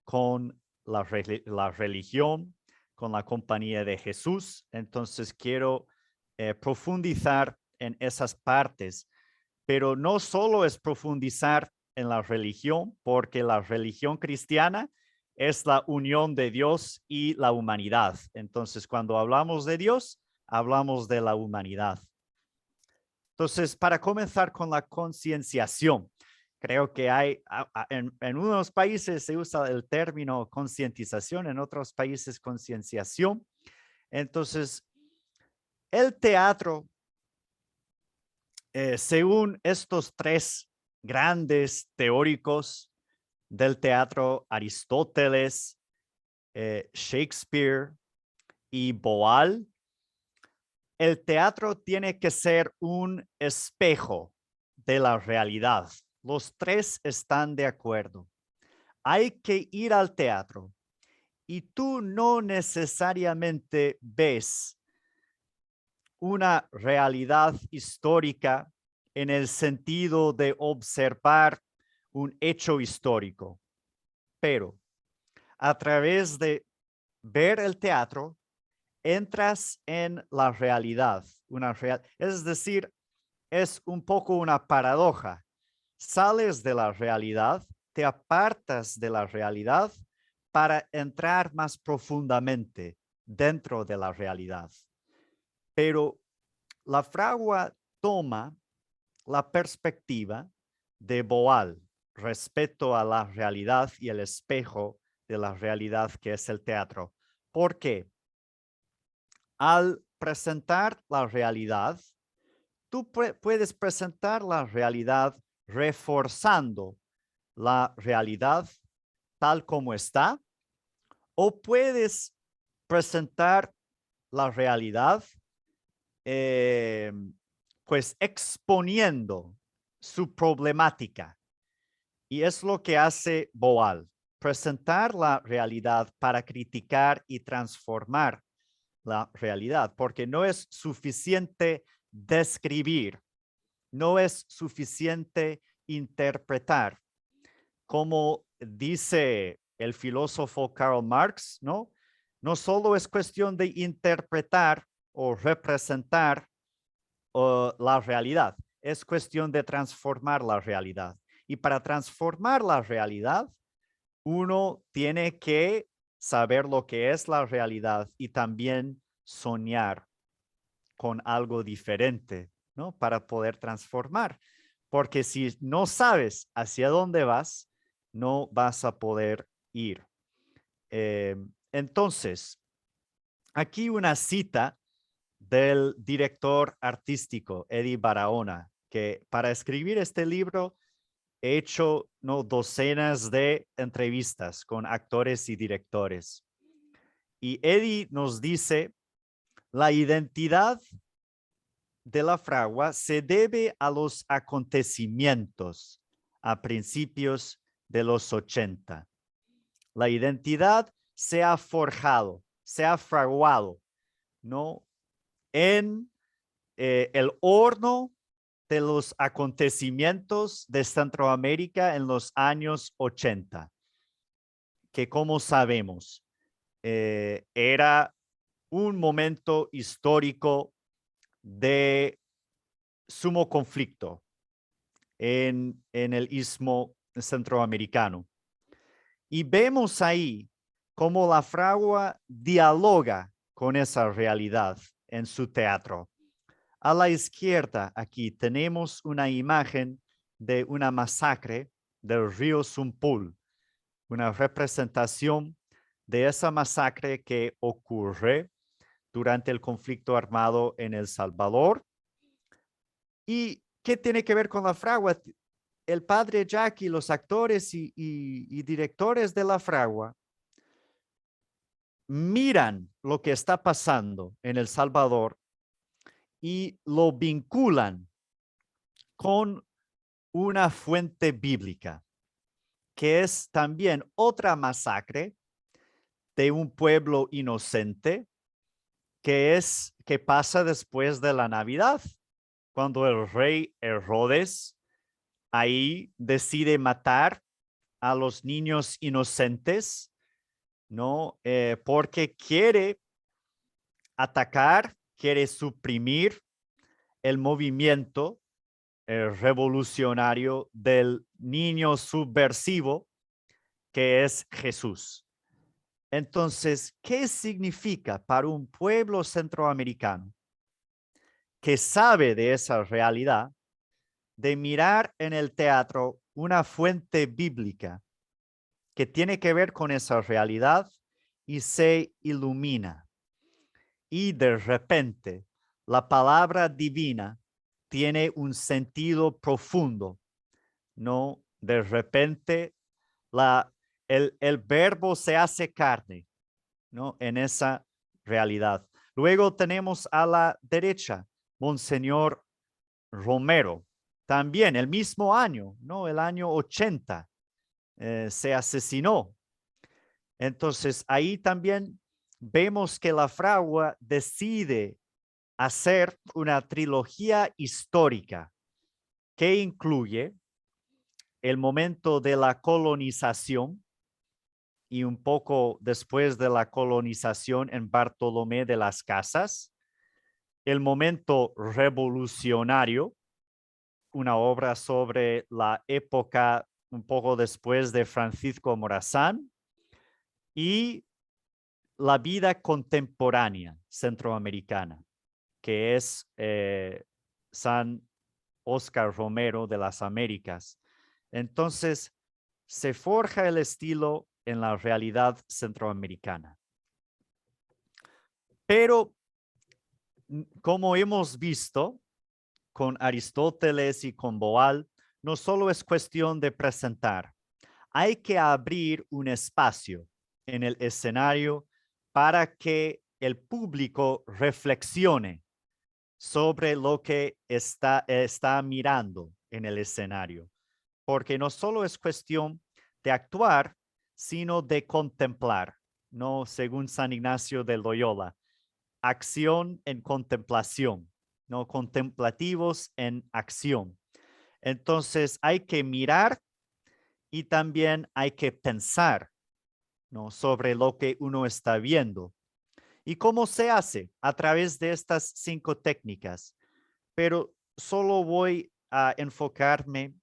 con la religión, con la compañía de Jesús. Entonces quiero profundizar en esas partes, pero no solo es profundizar en la religión, porque la religión cristiana es la unión de Dios y la humanidad. Entonces, cuando hablamos de Dios, hablamos de la humanidad. Entonces, para comenzar con la concienciación, creo que hay, en unos países se usa el término concientización, en otros países concienciación. Entonces, el teatro, según estos tres grandes teóricos del teatro, Aristóteles, Shakespeare y Boal, el teatro tiene que ser un espejo de la realidad. Los tres están de acuerdo. Hay que ir al teatro y tú no necesariamente ves una realidad histórica en el sentido de observar un hecho histórico, pero a través de ver el teatro, entras en la realidad, es decir, es un poco una paradoja. Sales de la realidad, te apartas de la realidad para entrar más profundamente dentro de la realidad. Pero la fragua toma la perspectiva de Boal respecto a la realidad y el espejo de la realidad que es el teatro. ¿Por qué? Al presentar la realidad, tú puedes presentar la realidad reforzando la realidad tal como está, o puedes presentar la realidad pues exponiendo su problemática. Y es lo que hace Boal, presentar la realidad para criticar y transformar la realidad, porque no es suficiente describir, no es suficiente interpretar. Como dice el filósofo Karl Marx, ¿no? No solo es cuestión de interpretar o representar la realidad, es cuestión de transformar la realidad. Y para transformar la realidad, uno tiene que saber lo que es la realidad y también soñar con algo diferente, ¿no? Para poder transformar. Porque si no sabes hacia dónde vas, no vas a poder ir. Entonces, aquí una cita del director artístico, Eddie Barahona, que para escribir este libro he hecho docenas de entrevistas con actores y directores. Y Eddie nos dice, la identidad de la fragua se debe a los acontecimientos a principios de los 80. La identidad se ha forjado, se ha fraguado, ¿no? En el horno de los acontecimientos de Centroamérica en los años 80, que como sabemos, era un momento histórico de sumo conflicto en el istmo centroamericano. Y vemos ahí cómo la fragua dialoga con esa realidad en su teatro. A la izquierda aquí tenemos una imagen de una masacre del río Zumpul, una representación de esa masacre que ocurre durante el conflicto armado en El Salvador. ¿Y qué tiene que ver con la fragua? El padre Jackie, los actores y directores de la fragua miran lo que está pasando en El Salvador y lo vinculan con una fuente bíblica, que es también otra masacre de un pueblo inocente que pasa después de la Navidad, cuando el rey Herodes ahí decide matar a los niños inocentes, ¿no? Porque quiere atacar, quiere suprimir el movimiento revolucionario del niño subversivo que es Jesús. Entonces, ¿qué significa para un pueblo centroamericano que sabe de esa realidad de mirar en el teatro una fuente bíblica que tiene que ver con esa realidad y se ilumina? Y de repente, la palabra divina tiene un sentido profundo, ¿no? De repente, el verbo se hace carne, ¿no? En esa realidad. Luego tenemos a la derecha, Monseñor Romero, también el mismo año, ¿no? El año 80, se asesinó. Entonces, ahí también vemos que la fragua decide hacer una trilogía histórica que incluye el momento de la colonización y un poco después de la colonización en Bartolomé de las Casas, el momento revolucionario, una obra sobre la época un poco después de Francisco Morazán, y la vida contemporánea centroamericana, que es San Oscar Romero de las Américas. Entonces, se forja el estilo en la realidad centroamericana. Pero, como hemos visto con Aristóteles y con Boal, no solo es cuestión de presentar, hay que abrir un espacio en el escenario para que el público reflexione sobre lo que está mirando en el escenario. Porque no solo es cuestión de actuar, sino de contemplar, ¿no? Según San Ignacio de Loyola, acción en contemplación, ¿no? Contemplativos en acción. Entonces hay que mirar y también hay que pensar, ¿no? Sobre lo que uno está viendo. ¿Y cómo se hace? A través de estas 5 técnicas. Pero solo voy a enfocarme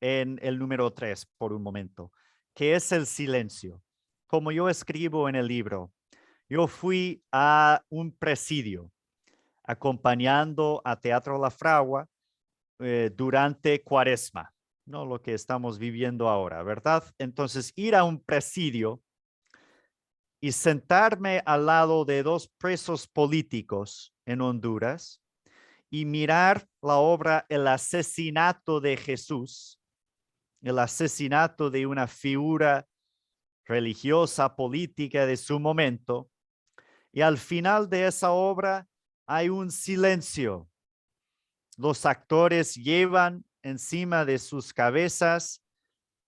en el número 3 por un momento, que es el silencio. Como yo escribo en el libro, yo fui a un presidio acompañando a Teatro La Fragua durante Cuaresma, ¿no? Lo que estamos viviendo ahora, ¿verdad? Entonces, ir a un presidio y sentarme al lado de 2 presos políticos en Honduras y mirar la obra El asesinato de Jesús, el asesinato de una figura religiosa, política de su momento, y al final de esa obra hay un silencio. Los actores llevan encima de sus cabezas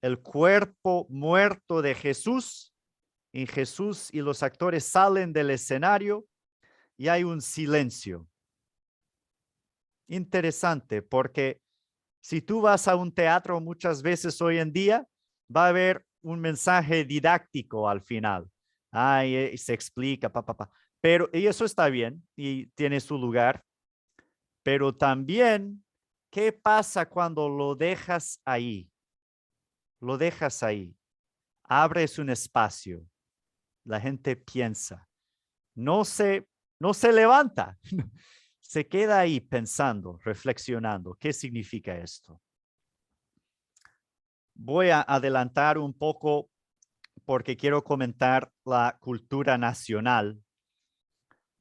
el cuerpo muerto de Jesús, y Jesús y los actores salen del escenario y hay un silencio. Interesante, porque si tú vas a un teatro muchas veces hoy en día, va a haber un mensaje didáctico al final. Se explica, Pero, y eso está bien y tiene su lugar, pero también ¿Qué pasa cuando lo dejas ahí? Lo dejas ahí. Abres un espacio. La gente piensa. No se levanta. Se queda ahí pensando, reflexionando. ¿Qué significa esto? Voy a adelantar un poco porque quiero comentar la cultura nacional,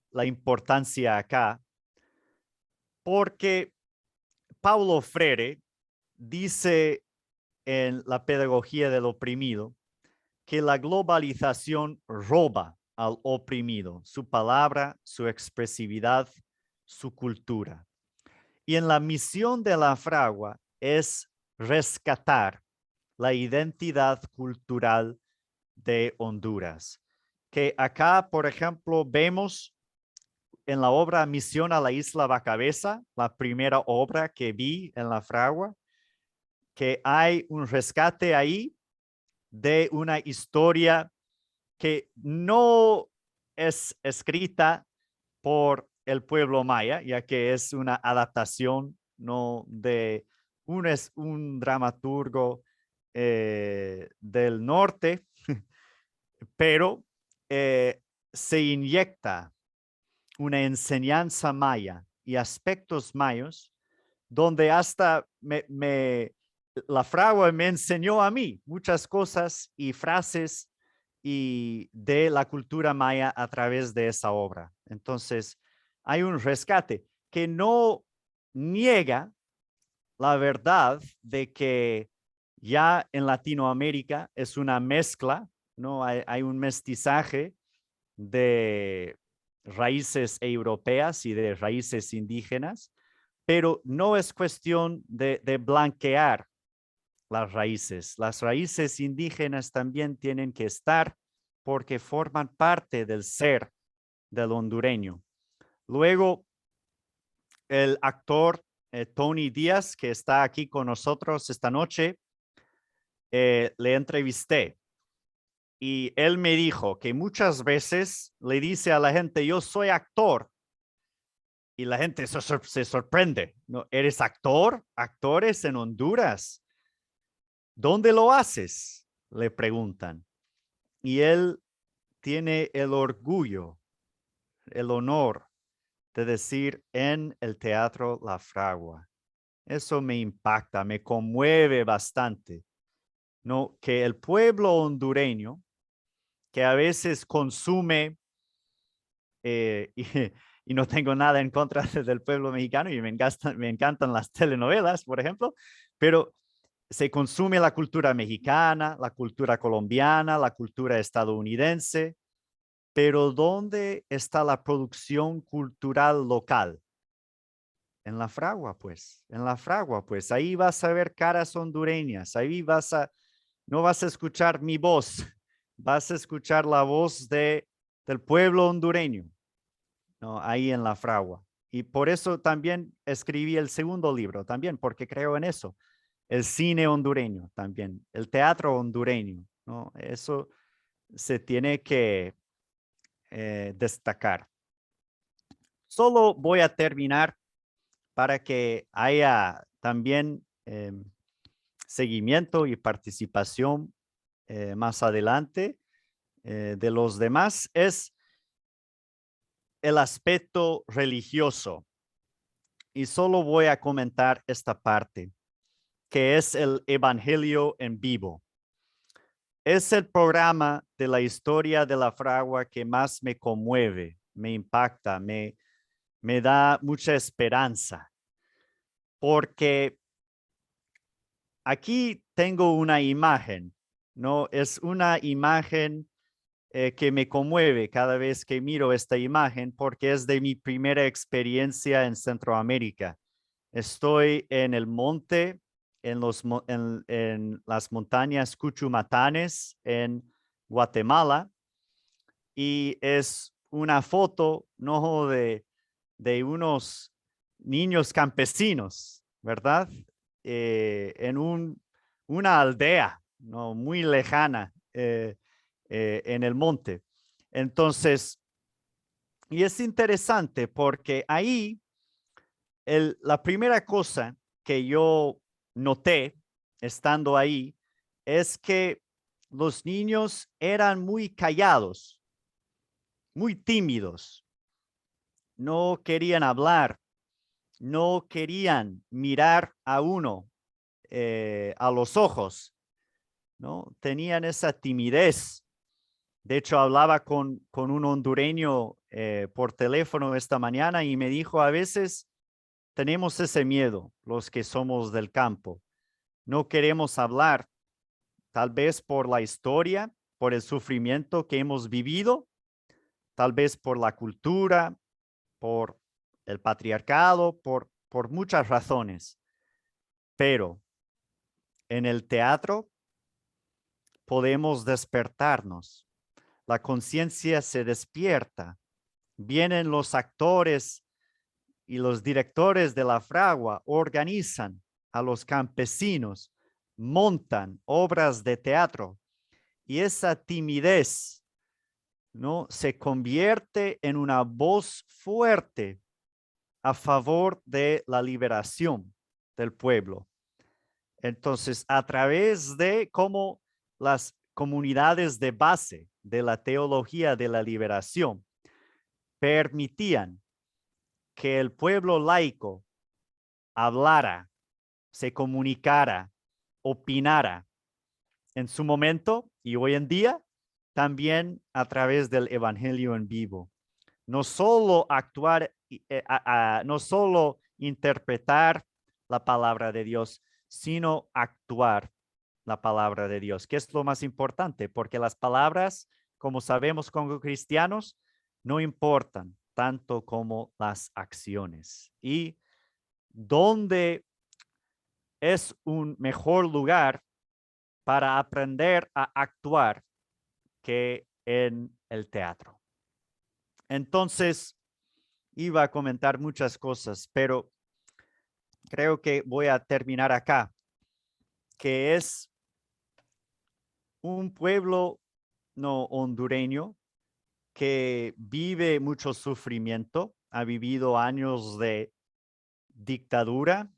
la importancia acá, porque Paulo Freire dice en La pedagogía del oprimido que la globalización roba al oprimido su palabra, su expresividad, su cultura. Y en la misión de la fragua es rescatar la identidad cultural de Honduras, que acá, por ejemplo, vemos en la obra Misión a la Isla Bacabeza, la primera obra que vi en la fragua, que hay un rescate ahí de una historia que no es escrita por el pueblo maya, ya que es una adaptación, no de un dramaturgo del norte, pero se inyecta una enseñanza maya y aspectos mayos donde hasta la fragua me enseñó a mí muchas cosas y frases y de la cultura maya a través de esa obra. Entonces, hay un rescate que no niega la verdad de que ya en Latinoamérica es una mezcla, ¿no? Hay un mestizaje de raíces europeas y de raíces indígenas, pero no es cuestión de blanquear las raíces. Las raíces indígenas también tienen que estar porque forman parte del ser del hondureño. Luego, el actor Tony Díaz, que está aquí con nosotros esta noche, le entrevisté y él me dijo que muchas veces le dice a la gente, yo soy actor. Y la gente se sorprende. ¿No? ¿Eres actor? ¿Actores en Honduras? ¿Dónde lo haces? Le preguntan. Y él tiene el orgullo, el honor de decir en el Teatro La Fragua. Eso me impacta, me conmueve bastante, ¿no? Que el pueblo hondureño, que a veces consume, y no tengo nada en contra del pueblo mexicano y me encantan las telenovelas, por ejemplo, pero se consume la cultura mexicana, la cultura colombiana, la cultura estadounidense, pero ¿dónde está la producción cultural local? En la fragua, pues, en la fragua, pues, ahí vas a ver caras hondureñas, ahí no vas a escuchar mi voz, vas a escuchar la voz del pueblo hondureño, ¿no? Ahí en la fragua. Y por eso también escribí el segundo libro, también, porque creo en eso. El cine hondureño también, el teatro hondureño, ¿no? Eso se tiene que destacar. Solo voy a terminar para que haya también seguimiento y participación más adelante de los demás, es el aspecto religioso. Y solo voy a comentar esta parte, que es el Evangelio en Vivo. Es el programa de la historia de la fragua que más me conmueve, me impacta, me da mucha esperanza, porque aquí tengo una imagen, ¿no? Es una imagen que me conmueve cada vez que miro esta imagen porque es de mi primera experiencia en Centroamérica. Estoy en el monte, en las montañas Cuchumatanes en Guatemala y es una foto, ¿no? de unos niños campesinos, ¿verdad? En una aldea, ¿no? Muy lejana en el monte. Entonces, y es interesante porque ahí la primera cosa que yo noté estando ahí es que los niños eran muy callados, muy tímidos, no querían hablar, no querían mirar a uno a los ojos, ¿no? Tenían esa timidez. De hecho, hablaba con un hondureño por teléfono esta mañana y me dijo, a veces tenemos ese miedo, los que somos del campo. No queremos hablar, tal vez por la historia, por el sufrimiento que hemos vivido, tal vez por la cultura, por el patriarcado, por muchas razones. Pero en el teatro podemos despertarnos. La conciencia se despierta. Vienen los actores y los directores de la fragua, organizan a los campesinos, montan obras de teatro y esa timidez, ¿no?, se convierte en una voz fuerte a favor de la liberación del pueblo. Entonces, a través de cómo las comunidades de base de la teología de la liberación permitían que el pueblo laico hablara, se comunicara, opinara en su momento y hoy en día también a través del evangelio en vivo. No solo actuar, no solo interpretar la palabra de Dios, sino actuar la palabra de Dios, que es lo más importante, porque las palabras, como sabemos como cristianos, no importan tanto como las acciones. Y ¿dónde es un mejor lugar para aprender a actuar que en el teatro? Entonces, iba a comentar muchas cosas, pero creo que voy a terminar acá, que es un pueblo no hondureño que vive mucho sufrimiento, ha vivido años de dictadura,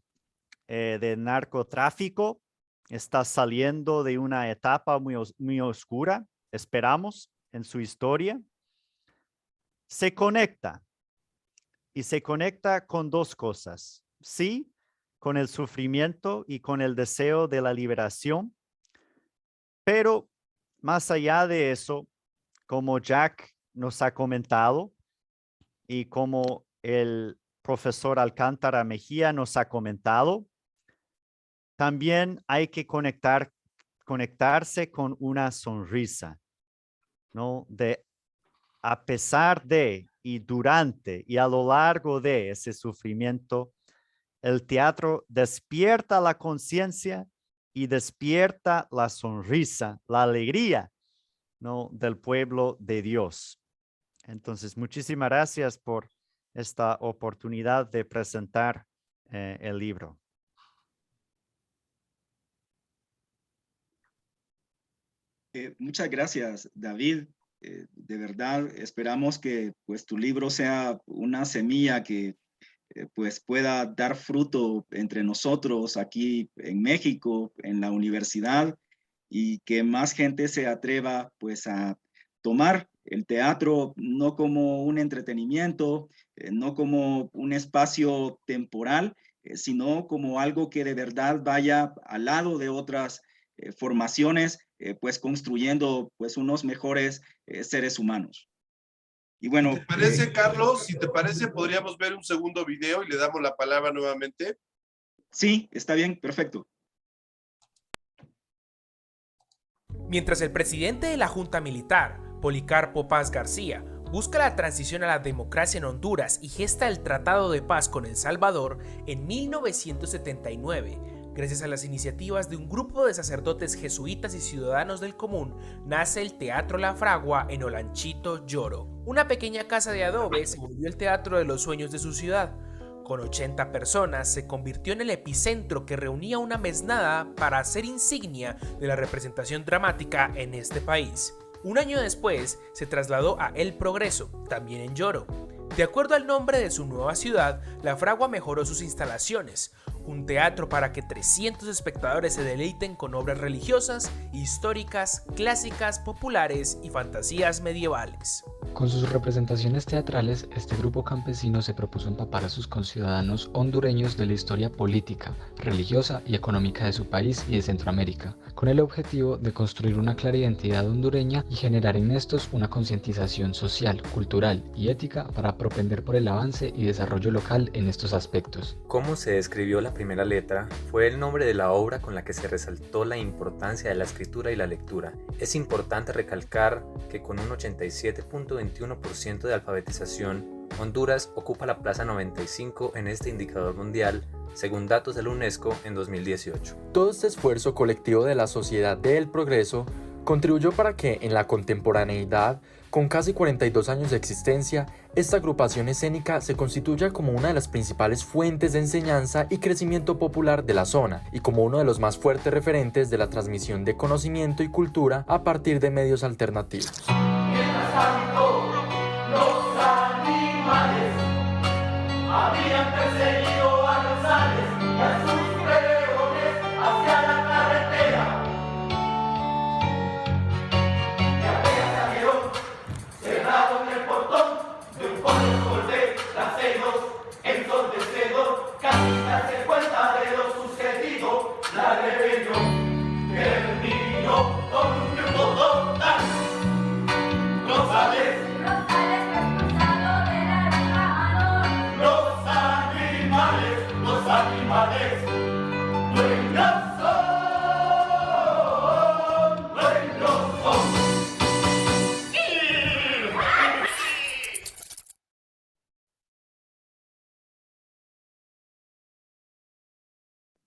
de narcotráfico, está saliendo de una etapa muy oscura, esperamos, en su historia. Se conecta y se conecta con dos cosas. Sí, con el sufrimiento y con el deseo de la liberación, pero más allá de eso, como Jack nos ha comentado y como el profesor Alcántara Mejía nos ha comentado, también hay que conectarse con una sonrisa, ¿no? A pesar de y durante y a lo largo de ese sufrimiento, el teatro despierta la conciencia y despierta la sonrisa, la alegría, ¿no?, del pueblo de Dios. Entonces, muchísimas gracias por esta oportunidad de presentar el libro. Muchas gracias, David. De verdad, esperamos que pues, tu libro sea una semilla que pues, pueda dar fruto entre nosotros aquí en México, en la universidad, y que más gente se atreva pues, a tomar el teatro no como un entretenimiento, no como un espacio temporal, sino como algo que de verdad vaya al lado de otras formaciones, pues construyendo pues unos mejores seres humanos. Y bueno, ¿Te parece, Carlos? Si te parece, podríamos ver un segundo video y le damos la palabra nuevamente. Sí, está bien, perfecto. Mientras el presidente de la Junta Militar, Policarpo Paz García, busca la transición a la democracia en Honduras y gesta el Tratado de Paz con El Salvador en 1979, gracias a las iniciativas de un grupo de sacerdotes jesuitas y ciudadanos del común, nace el Teatro La Fragua en Olanchito, Lloro. Una pequeña casa de adobe se volvió el teatro de los sueños de su ciudad. Con 80 personas, se convirtió en el epicentro que reunía una mesnada para hacer insignia de la representación dramática en este país. Un año después, se trasladó a El Progreso, también en Lloro. De acuerdo al nombre de su nueva ciudad, La Fragua mejoró sus instalaciones, un teatro para que 300 espectadores se deleiten con obras religiosas, históricas, clásicas, populares y fantasías medievales. Con sus representaciones teatrales, este grupo campesino se propuso empapar a sus conciudadanos hondureños de la historia política, religiosa y económica de su país y de Centroamérica, con el objetivo de construir una clara identidad hondureña y generar en estos una concientización social, cultural y ética para propender por el avance y desarrollo local en estos aspectos. Cómo se describió la primera letra fue el nombre de la obra con la que se resaltó la importancia de la escritura y la lectura. Es importante recalcar que con un 87.21% de alfabetización, Honduras ocupa la plaza 95 en este indicador mundial, según datos de la UNESCO en 2018. Todo este esfuerzo colectivo de la sociedad del progreso contribuyó para que en la contemporaneidad, con casi 42 años de existencia, esta agrupación escénica se constituya como una de las principales fuentes de enseñanza y crecimiento popular de la zona y como uno de los más fuertes referentes de la transmisión de conocimiento y cultura a partir de medios alternativos. Mientras tanto, los animales habían perseguido a Rosales y a sus pregones hacia la carretera. Y apenas salieron, cerraron el portón de un control de traseros ensordecedor. Casi se hace cuenta de lo sucedido, la rebelión terminó con un triunfo total. Rosales expulsado de la hermana. Los animales, dueños son.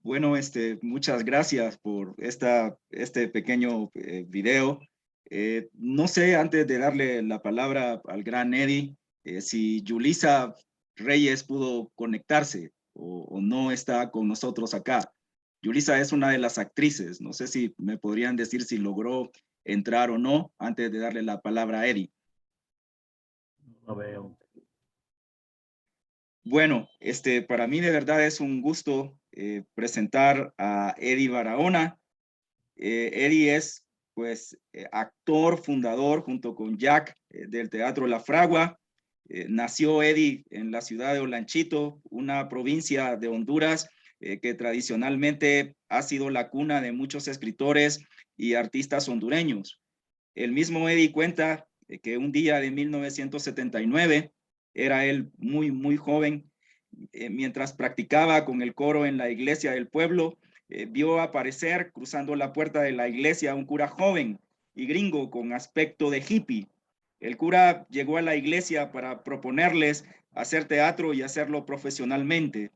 Bueno, muchas gracias por este pequeño video. No sé, antes de darle la palabra al gran Eddie, si Yulisa Reyes pudo conectarse o no está con nosotros acá. Yulisa es una de las actrices. No sé si me podrían decir si logró entrar o no antes de darle la palabra a Eddie. Lo veo. Bueno, para mí de verdad es un gusto presentar a Eddie Barahona. Eddie es pues actor, fundador junto con Jack del Teatro La Fragua. Nació Eddie en la ciudad de Olanchito, una provincia de Honduras que tradicionalmente ha sido la cuna de muchos escritores y artistas hondureños. El mismo Eddie cuenta que un día de 1979, era él muy joven, mientras practicaba con el coro en la iglesia del pueblo, vio aparecer cruzando la puerta de la iglesia un cura joven y gringo con aspecto de hippie. El cura llegó a la iglesia para proponerles hacer teatro y hacerlo profesionalmente.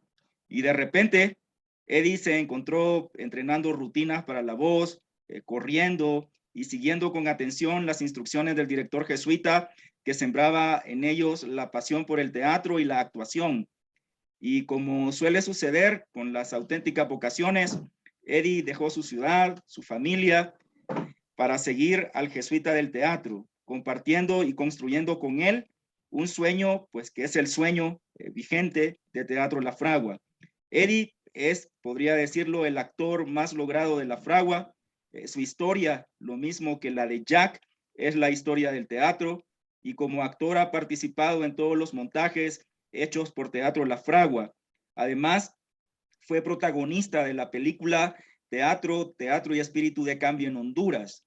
Y de repente, Eddie se encontró entrenando rutinas para la voz, corriendo y siguiendo con atención las instrucciones del director jesuita que sembraba en ellos la pasión por el teatro y la actuación. Y como suele suceder con las auténticas vocaciones, Eddie dejó su ciudad, su familia, para seguir al jesuita del teatro, compartiendo y construyendo con él un sueño, pues que es el sueño vigente de Teatro La Fragua. Eddie es, podría decirlo, el actor más logrado de La Fragua. Su historia, lo mismo que la de Jack, es la historia del teatro, y como actor ha participado en todos los montajes hechos por Teatro La Fragua. Además, fue protagonista de la película Teatro y Espíritu de Cambio en Honduras.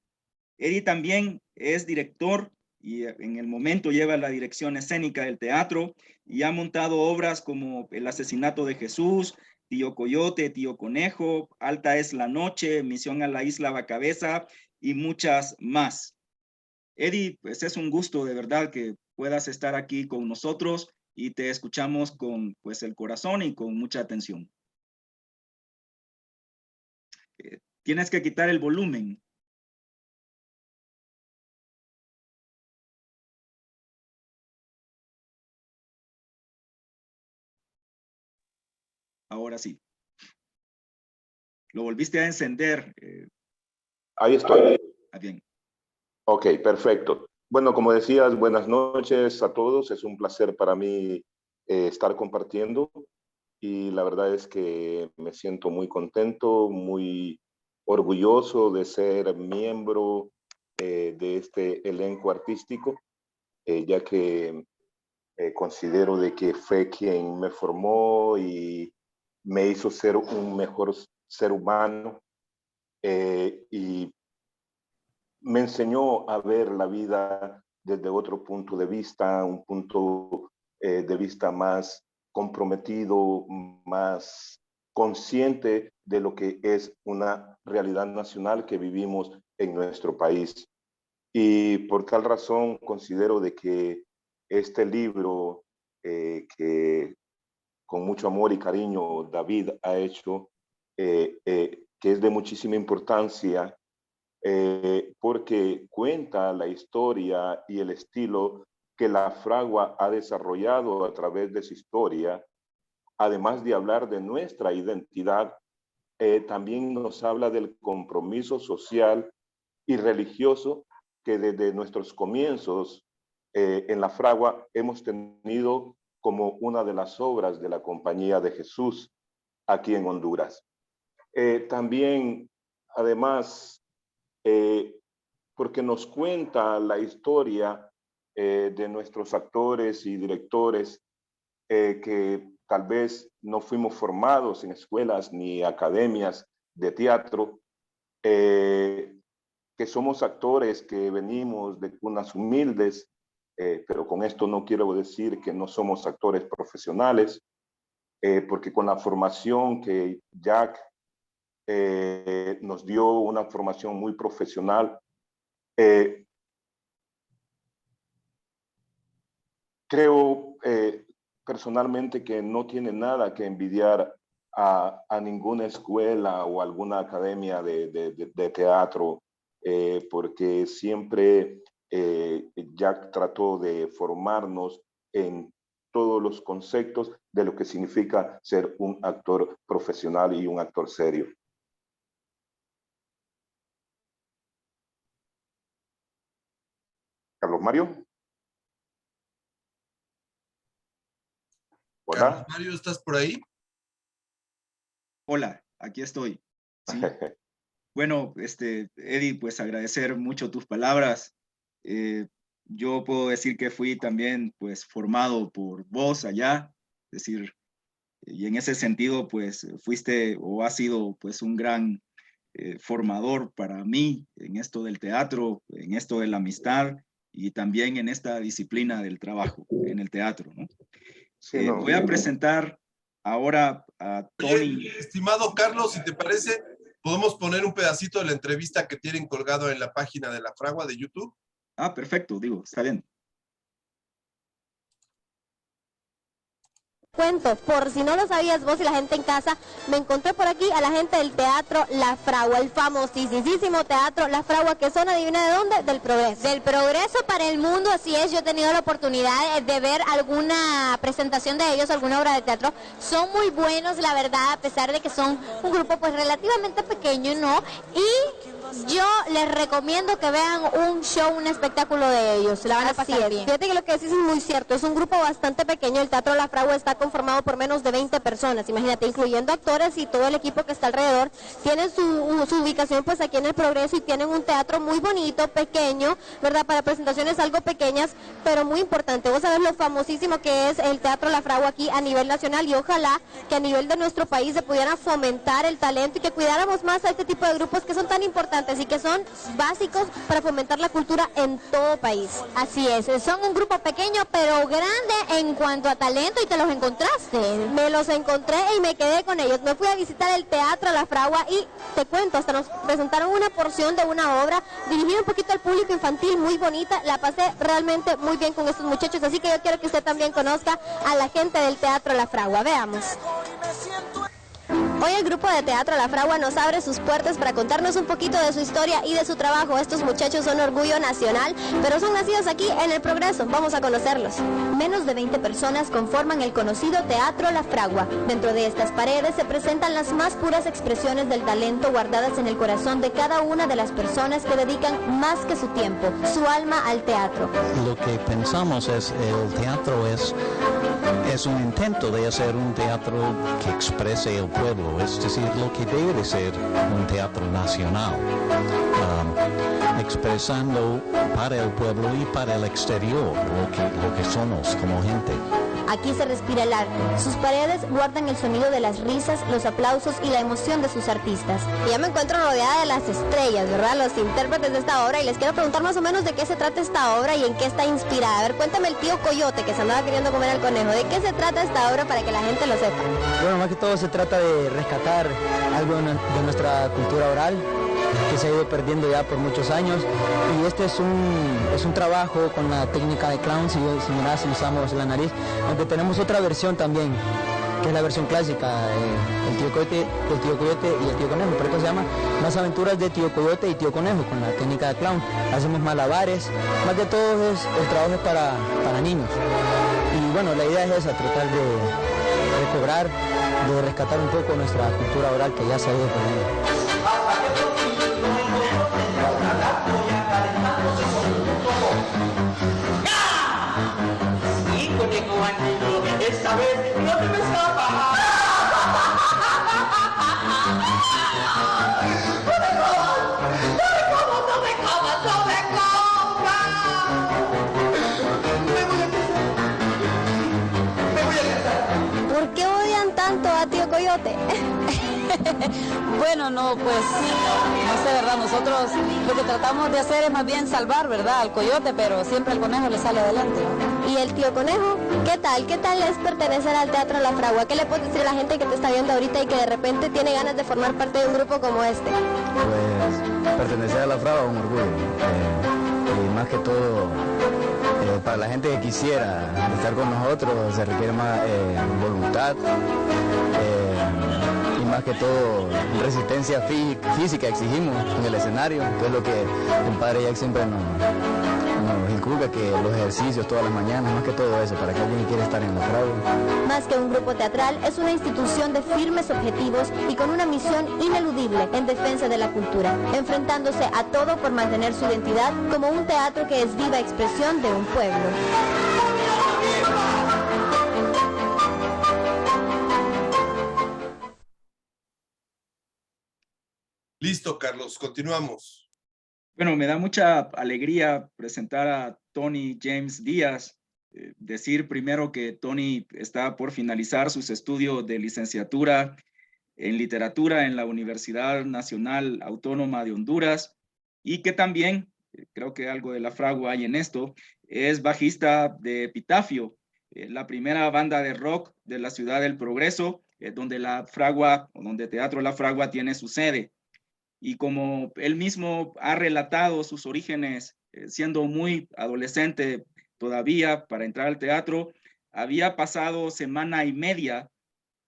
Eddie también es director y en el momento lleva la dirección escénica del teatro y ha montado obras como El asesinato de Jesús, Tío Coyote, Tío Conejo, Alta es la noche, Misión a la Isla Bacabeza y muchas más. Eddie, pues es un gusto de verdad que puedas estar aquí con nosotros y te escuchamos con pues el corazón y con mucha atención. Tienes que quitar el volumen. Ahora sí. Lo volviste a encender. Ahí estoy. Bien. Ok, perfecto. Bueno, como decías, buenas noches a todos. Es un placer para mí estar compartiendo y la verdad es que me siento muy contento, muy orgulloso de ser miembro de este elenco artístico, ya que considero de que fue quien me formó y me hizo ser un mejor ser humano y me enseñó a ver la vida desde otro punto de vista, un punto de vista más comprometido, más consciente de lo que es una realidad nacional que vivimos en nuestro país. Y por tal razón considero de que este libro que con mucho amor y cariño David ha hecho, que es de muchísima importancia, porque cuenta la historia y el estilo que la Fragua ha desarrollado a través de su historia, además de hablar de nuestra identidad, también nos habla del compromiso social y religioso que desde nuestros comienzos en la Fragua hemos tenido como una de las obras de la Compañía de Jesús aquí en Honduras. También, además, porque nos cuenta la historia de nuestros actores y directores que tal vez no fuimos formados en escuelas ni academias de teatro, que somos actores que venimos de cunas humildes, pero con esto no quiero decir que no somos actores profesionales, porque con la formación que Jack nos dio, una formación muy profesional, creo personalmente que no tiene nada que envidiar a ninguna escuela o alguna academia de teatro, porque siempre Jack trató de formarnos en todos los conceptos de lo que significa ser un actor profesional y un actor serio. Carlos Mario. Hola. Carlos Mario, ¿estás por ahí? Hola, aquí estoy. ¿Sí? Bueno, Eddie, pues agradecer mucho tus palabras. Yo puedo decir que fui también pues formado por vos allá, es decir, y en ese sentido pues fuiste o has sido pues un gran formador para mí en esto del teatro, en esto de la amistad y también en esta disciplina del trabajo en el teatro, ¿no? Sí, voy a presentar ahora a Tony. Oye, estimado Carlos, si te parece, podemos poner un pedacito de la entrevista que tienen colgado en la página de la Fragua de YouTube. Ah, perfecto, digo, está bien. Cuento, por si no lo sabías vos y la gente en casa, me encontré por aquí a la gente del Teatro La Fragua, el famosísimo Teatro La Fragua, que son, adivina de dónde, del Progreso. Del Progreso para el mundo, así es. Yo he tenido la oportunidad de ver alguna presentación de ellos, alguna obra de teatro. Son muy buenos, la verdad, a pesar de que son un grupo pues relativamente pequeño, ¿no? Y yo les recomiendo que vean un show, un espectáculo de ellos, la van a pasar bien. Fíjate que lo que decís es muy cierto, es un grupo bastante pequeño, el Teatro La Fragua está conformado por menos de 20 personas, imagínate, incluyendo actores y todo el equipo que está alrededor. Tienen su ubicación pues aquí en el Progreso y tienen un teatro muy bonito, pequeño, ¿verdad? Para presentaciones algo pequeñas, pero muy importante. Vos sabés lo famosísimo que es el Teatro La Fragua aquí a nivel nacional, y ojalá que a nivel de nuestro país se pudiera fomentar el talento y que cuidáramos más a este tipo de grupos que son tan importantes y que son básicos para fomentar la cultura en todo país. Así es, son un grupo pequeño pero grande en cuanto a talento. ¿Y te los encontraste? Me los encontré y me quedé con ellos. Me fui a visitar el Teatro La Fragua y te cuento, hasta nos presentaron una porción de una obra dirigida un poquito al público infantil, muy bonita. La pasé realmente muy bien con estos muchachos, así que yo quiero que usted también conozca a la gente del Teatro La Fragua. Veamos. Hoy el grupo de teatro La Fragua nos abre sus puertas para contarnos un poquito de su historia y de su trabajo. Estos muchachos son orgullo nacional, pero son nacidos aquí en El Progreso. Vamos a conocerlos. Menos de 20 personas conforman el conocido Teatro La Fragua. Dentro de estas paredes se presentan las más puras expresiones del talento guardadas en el corazón de cada una de las personas que dedican más que su tiempo, su alma al teatro. Lo que pensamos es el teatro es un intento de hacer un teatro que exprese el pueblo, es decir, lo que debe de ser un teatro nacional, expresando para el pueblo y para el exterior lo que somos como gente. Aquí se respira el arte. Sus paredes guardan el sonido de las risas, los aplausos y la emoción de sus artistas. Y ya me encuentro rodeada de las estrellas, ¿verdad? Los intérpretes de esta obra, y les quiero preguntar más o menos de qué se trata esta obra y en qué está inspirada. A ver, cuéntame el tío Coyote que se andaba queriendo comer al conejo. ¿De qué se trata esta obra para que la gente lo sepa? Bueno, más que todo se trata de rescatar algo de nuestra cultura oral que se ha ido perdiendo ya por muchos años, y este es un trabajo con la técnica de clown, si mirás, si usamos la nariz, aunque tenemos otra versión también, que es la versión clásica, el tío Coyote y el tío Conejo, por eso se llama Las aventuras de tío Coyote y tío Conejo, con la técnica de clown. Hacemos malabares, más de todo el trabajo es para niños, y bueno, la idea es esa, tratar de recobrar, de rescatar un poco nuestra cultura oral que ya se ha ido perdiendo. Sí, conejo bandido, esta vez no te me escapas. ¡No me voy a casar! ¿Por qué odian tanto a tío Coyote? Bueno, no, pues, no sé, ¿verdad? Nosotros lo que tratamos de hacer es más bien salvar, ¿verdad? Al coyote, pero siempre al conejo le sale adelante, ¿verdad? ¿Y el tío Conejo? ¿Qué tal? ¿Qué tal es pertenecer al Teatro La Fragua? ¿Qué le puedes decir a la gente que te está viendo ahorita y que de repente tiene ganas de formar parte de un grupo como este? Pues pertenecer a La Fragua es un orgullo, y más que todo para la gente que quisiera estar con nosotros se requiere más voluntad, y más que todo resistencia física exigimos en el escenario, que es lo que el padre Jack siempre nos inculca, que los ejercicios todas las mañanas, más que todo eso, para que alguien quiera estar en La Fragua. Más que un grupo teatral, es una institución de firmes objetivos y con una misión ineludible en defensa de la cultura, enfrentándose a todo por mantener su identidad como un teatro que es viva expresión de un pueblo. Listo, Carlos, continuamos. Bueno, me da mucha alegría presentar a Tony James Díaz. Decir primero que Tony está por finalizar sus estudios de licenciatura en literatura en la Universidad Nacional Autónoma de Honduras, y que también, creo que algo de La Fragua hay en esto, es bajista de Epitafio, la primera banda de rock de la ciudad del Progreso, donde La Fragua, o donde Teatro La Fragua tiene su sede. Y como él mismo ha relatado sus orígenes, siendo muy adolescente todavía para entrar al teatro, había pasado semana y media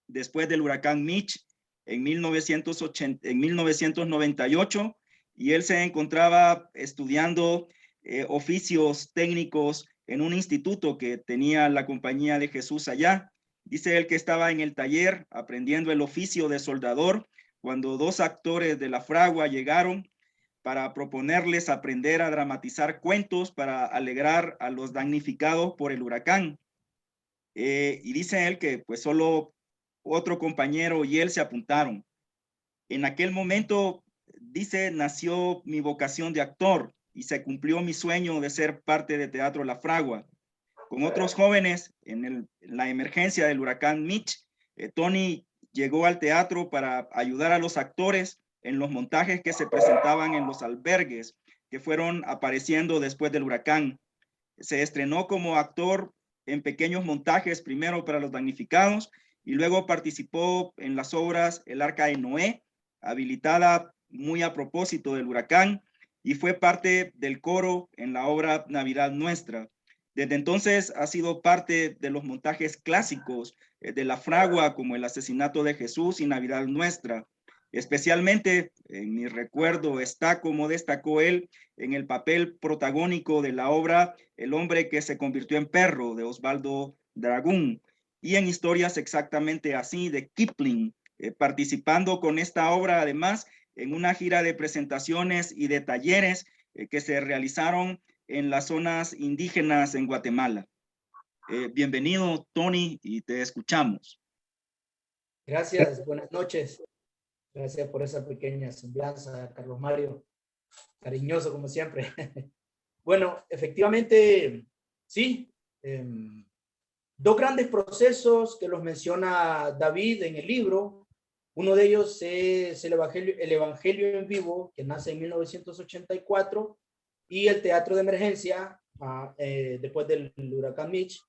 después del huracán Mitch en 1998, y él se encontraba estudiando oficios técnicos en un instituto que tenía la Compañía de Jesús allá. Dice él que estaba en el taller aprendiendo el oficio de soldador cuando dos actores de La Fragua llegaron para proponerles aprender a dramatizar cuentos para alegrar a los damnificados por el huracán. Y dice él que pues solo otro compañero y él se apuntaron. En aquel momento, dice, nació mi vocación de actor y se cumplió mi sueño de ser parte de Teatro La Fragua. Con otros jóvenes en la emergencia del huracán Mitch, Tony llegó al teatro para ayudar a los actores en los montajes que se presentaban en los albergues que fueron apareciendo después del huracán. Se estrenó como actor en pequeños montajes, primero para los damnificados, y luego participó en las obras El Arca de Noé, habilitada muy a propósito del huracán, y fue parte del coro en la obra Navidad Nuestra. Desde entonces ha sido parte de los montajes clásicos de La Fragua, como El asesinato de Jesús y Navidad Nuestra. Especialmente en mi recuerdo está como destacó él en el papel protagónico de la obra El hombre que se convirtió en perro de Osvaldo Dragún, y en historias exactamente así de Kipling, participando con esta obra además en una gira de presentaciones y de talleres que se realizaron en las zonas indígenas en Guatemala. Bienvenido, Tony, y te escuchamos. Gracias, buenas noches. Gracias por esa pequeña semblanza, Carlos Mario. Cariñoso como siempre. Bueno, efectivamente, sí. Dos grandes procesos que los menciona David en el libro. Uno de ellos es el Evangelio en Vivo, que nace en 1984, y el Teatro de Emergencia, después del huracán Mitch.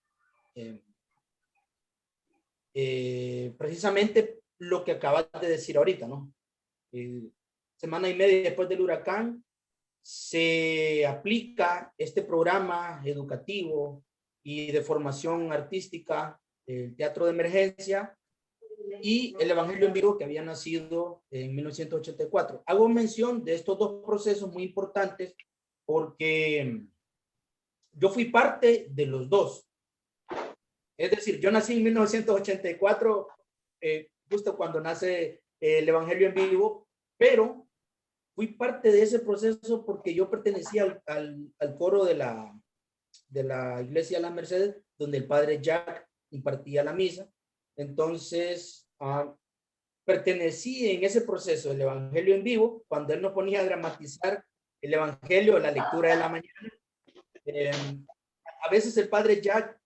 Precisamente lo que acabas de decir ahorita, ¿no? Semana y media después del huracán se aplica este programa educativo y de formación artística, el Teatro de Emergencia y el Evangelio en Vivo, que había nacido en 1984. Hago mención de estos dos procesos muy importantes porque yo fui parte de los dos. Es decir, yo nací en 1984, justo cuando nace el Evangelio en Vivo, pero fui parte de ese proceso porque yo pertenecía al coro de la Iglesia de la Merced, donde el padre Jack impartía la misa. Entonces, pertenecí en ese proceso del Evangelio en Vivo, cuando él nos ponía a dramatizar el Evangelio, la lectura de la mañana. A veces el padre Jack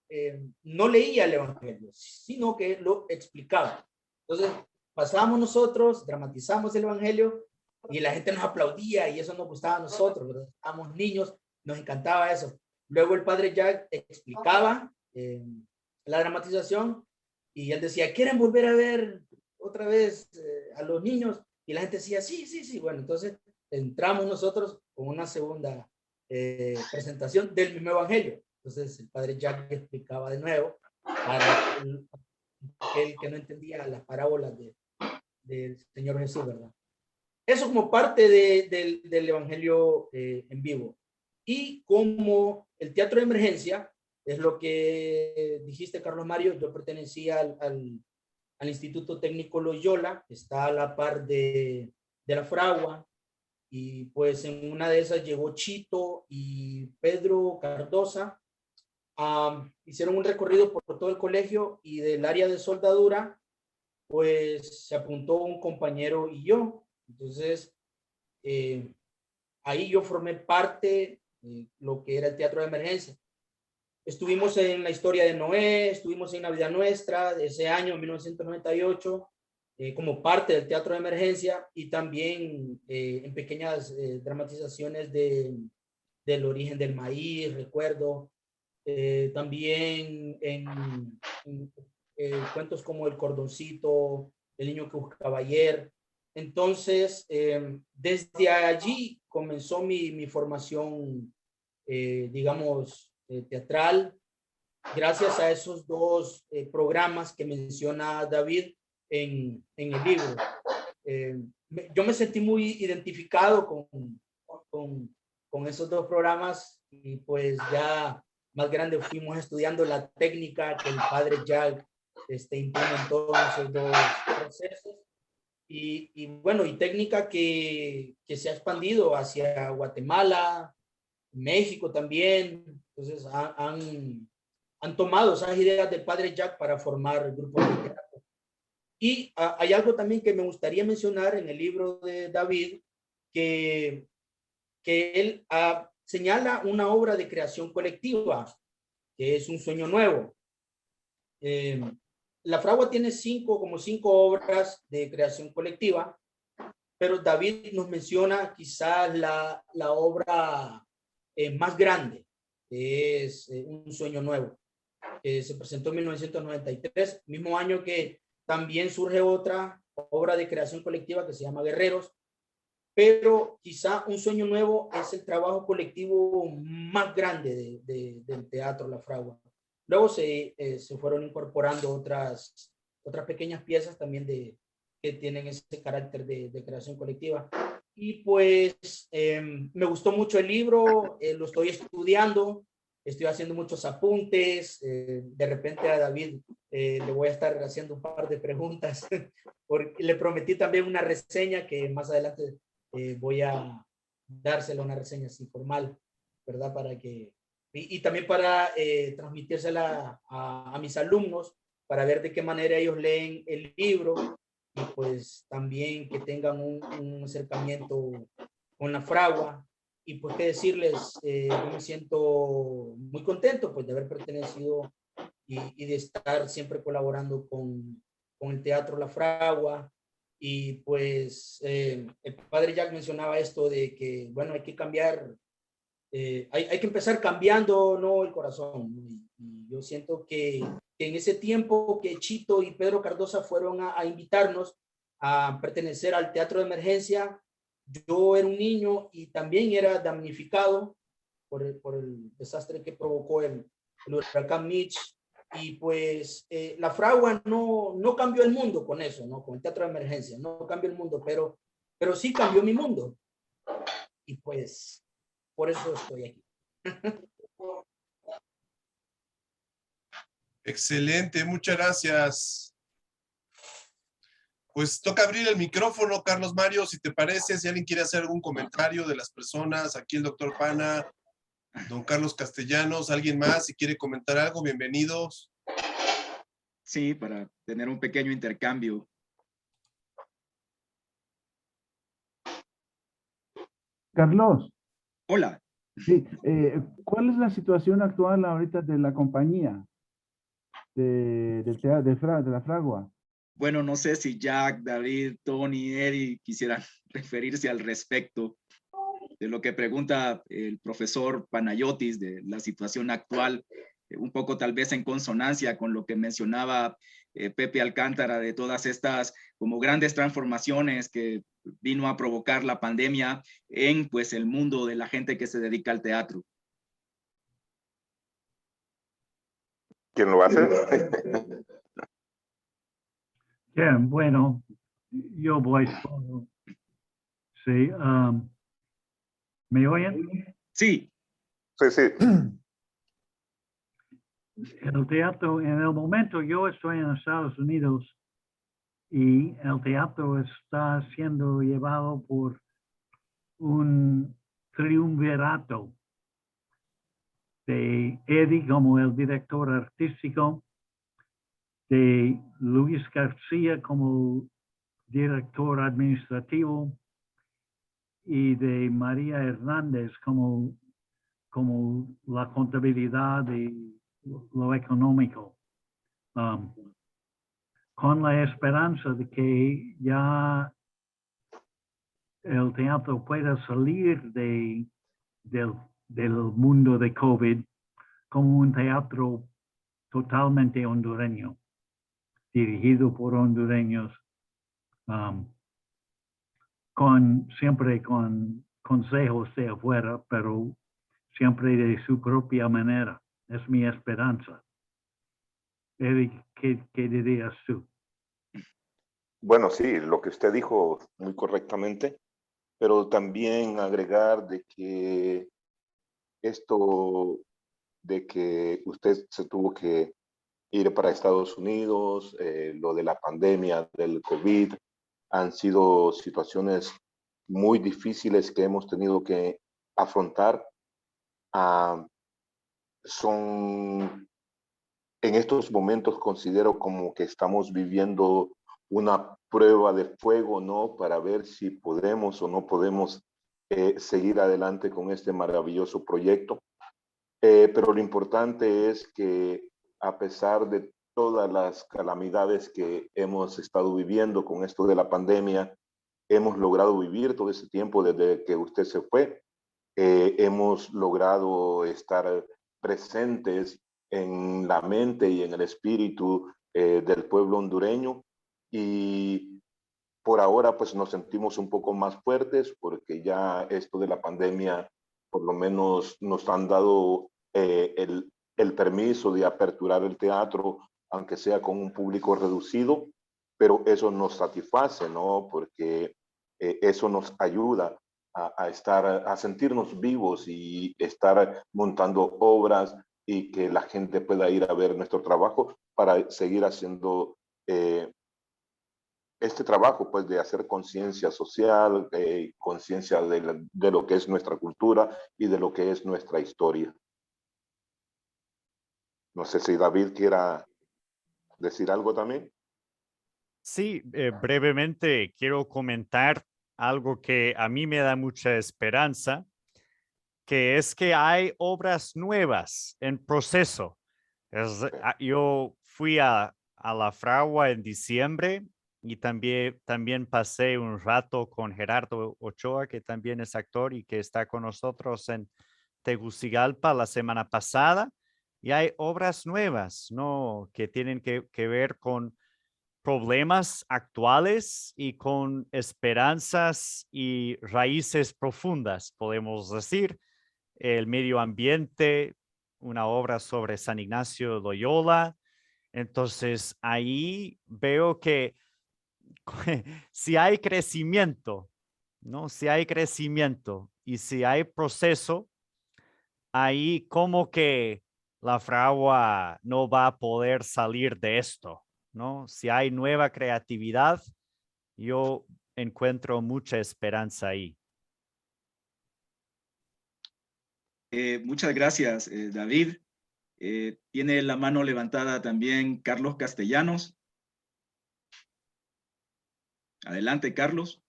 no leía el Evangelio, sino que lo explicaba. Entonces, pasábamos nosotros, dramatizamos el Evangelio y la gente nos aplaudía y eso nos gustaba a nosotros, ¿verdad? Éramos niños, nos encantaba eso. Luego el padre Jack explicaba la dramatización y él decía, ¿quieren volver a ver otra vez a los niños? Y la gente decía, sí, sí, sí. Bueno, entonces entramos nosotros con una segunda presentación del mismo Evangelio. Entonces el padre Jack explicaba de nuevo para aquel que no entendía las parábolas del Señor Jesús, ¿verdad? Eso como parte del Evangelio en Vivo. Y como el Teatro de Emergencia, es lo que dijiste, Carlos Mario, yo pertenecía al Instituto Técnico Loyola, que está a la par de la Fragua, y pues en una de esas llegó Chito y Pedro Cardosa, hicieron un recorrido por todo el colegio y del área de soldadura, pues se apuntó un compañero y yo. Entonces, ahí yo formé parte de lo que era el Teatro de Emergencia. Estuvimos en la historia de Noé, estuvimos en Navidad Nuestra de ese año, 1998, como parte del Teatro de Emergencia y también en pequeñas dramatizaciones del origen del maíz, recuerdo. También en cuentos como El Cordoncito, El niño que buscaba ayer. Entonces, desde allí comenzó mi formación, digamos, teatral, gracias a esos dos programas que menciona David en el libro. Yo me sentí muy identificado con esos dos programas y pues ya más grande fuimos estudiando la técnica que el padre Jack implementó en esos dos procesos. Y bueno, y técnica que se ha expandido hacia Guatemala, México también. Entonces han tomado esas ideas del padre Jack para formar grupos de teatro. Y hay algo también que me gustaría mencionar en el libro de David, que él señala una obra de creación colectiva, que es Un sueño nuevo. La Fragua tiene como cinco obras de creación colectiva, pero David nos menciona quizás la obra más grande, que es Un sueño nuevo, que se presentó en 1993, mismo año que también surge otra obra de creación colectiva que se llama Guerreros, pero quizá un sueño nuevo es el trabajo colectivo más grande del Teatro La Fragua. Luego se fueron incorporando otras pequeñas piezas también que tienen ese carácter de creación colectiva. Y pues me gustó mucho el libro, lo estoy estudiando, estoy haciendo muchos apuntes, de repente a David le voy a estar haciendo un par de preguntas, porque le prometí también una reseña que más adelante voy a dársela, una reseña así formal, ¿verdad? Para que, y también para transmitírsela a mis alumnos, para ver de qué manera ellos leen el libro, y pues también que tengan un acercamiento con la fragua. Y pues qué decirles, yo me siento muy contento pues de haber pertenecido y de estar siempre colaborando con el Teatro La Fragua. Y pues el padre Jack mencionaba esto de que, bueno, hay que cambiar, hay que empezar cambiando, ¿no?, el corazón. Y yo siento que en ese tiempo que Chito y Pedro Cardosa fueron a invitarnos a pertenecer al Teatro de Emergencia, yo era un niño y también era damnificado por el desastre que provocó el huracán Mitch. Y pues La Fragua no cambió el mundo con eso, ¿no? Con el Teatro de Emergencia, no cambió el mundo, pero sí cambió mi mundo. Y pues por eso estoy aquí. Excelente, muchas gracias. Pues toca abrir el micrófono, Carlos Mario, si te parece, si alguien quiere hacer algún comentario de las personas, aquí el doctor Pana, don Carlos Castellanos, alguien más, si quiere comentar algo, bienvenidos. Sí, para tener un pequeño intercambio. Carlos. Hola. Sí, ¿cuál es la situación actual ahorita de la compañía de La Fragua? Bueno, no sé si Jack, David, Tony, Eddie quisieran referirse al respecto de lo que pregunta el profesor Panayotis de la situación actual, un poco tal vez en consonancia con lo que mencionaba Pepe Alcántara de todas estas como grandes transformaciones que vino a provocar la pandemia en pues el mundo de la gente que se dedica al teatro. ¿Quién lo hace? Bien, bueno, yo voy solo. Sí, ¿me oyen? Sí. Sí, sí. El teatro, en el momento yo estoy en Estados Unidos y el teatro está siendo llevado por un triunvirato de Eddie como el director artístico, de Luis García como director administrativo y de María Hernández como la contabilidad y lo económico, con la esperanza de que ya el teatro pueda salir del mundo de COVID como un teatro totalmente hondureño, dirigido por hondureños, siempre con consejos de afuera, pero siempre de su propia manera. Es mi esperanza. Eric, ¿qué dirías tú? Bueno, sí, lo que usted dijo muy correctamente, pero también agregar de que esto de que usted se tuvo que ir para Estados Unidos, lo de la pandemia del COVID, han sido situaciones muy difíciles que hemos tenido que afrontar. Son, en estos momentos considero como que estamos viviendo una prueba de fuego, ¿no? Para ver si podemos o no podemos seguir adelante con este maravilloso proyecto. Pero lo importante es que a pesar de todas las calamidades que hemos estado viviendo con esto de la pandemia, hemos logrado vivir todo ese tiempo desde que usted se fue. Hemos logrado estar presentes en la mente y en el espíritu del pueblo hondureño. Y por ahora pues nos sentimos un poco más fuertes porque ya esto de la pandemia por lo menos nos han dado el permiso de aperturar el teatro, aunque sea con un público reducido, pero eso nos satisface, ¿no? Porque eso nos ayuda a sentirnos vivos y estar montando obras y que la gente pueda ir a ver nuestro trabajo para seguir haciendo este trabajo, pues, de hacer conciencia social, conciencia de lo que es nuestra cultura y de lo que es nuestra historia. No sé si David quiera decir algo también. Sí, brevemente quiero comentar algo que a mí me da mucha esperanza, que es que hay obras nuevas en proceso. Yo fui a la Fragua en diciembre y también pasé un rato con Gerardo Ochoa, que también es actor y que está con nosotros en Tegucigalpa la semana pasada. Y hay obras nuevas, ¿no? Que tienen que ver con problemas actuales y con esperanzas y raíces profundas, podemos decir. El medio ambiente, una obra sobre San Ignacio de Loyola. Entonces, ahí veo que si hay crecimiento, ¿no? Si hay crecimiento y si hay proceso, ahí como que la Fragua no va a poder salir de esto, ¿no? Si hay nueva creatividad, yo encuentro mucha esperanza ahí. Muchas gracias, David. Tiene la mano levantada también Carlos Castellanos. Adelante, Carlos.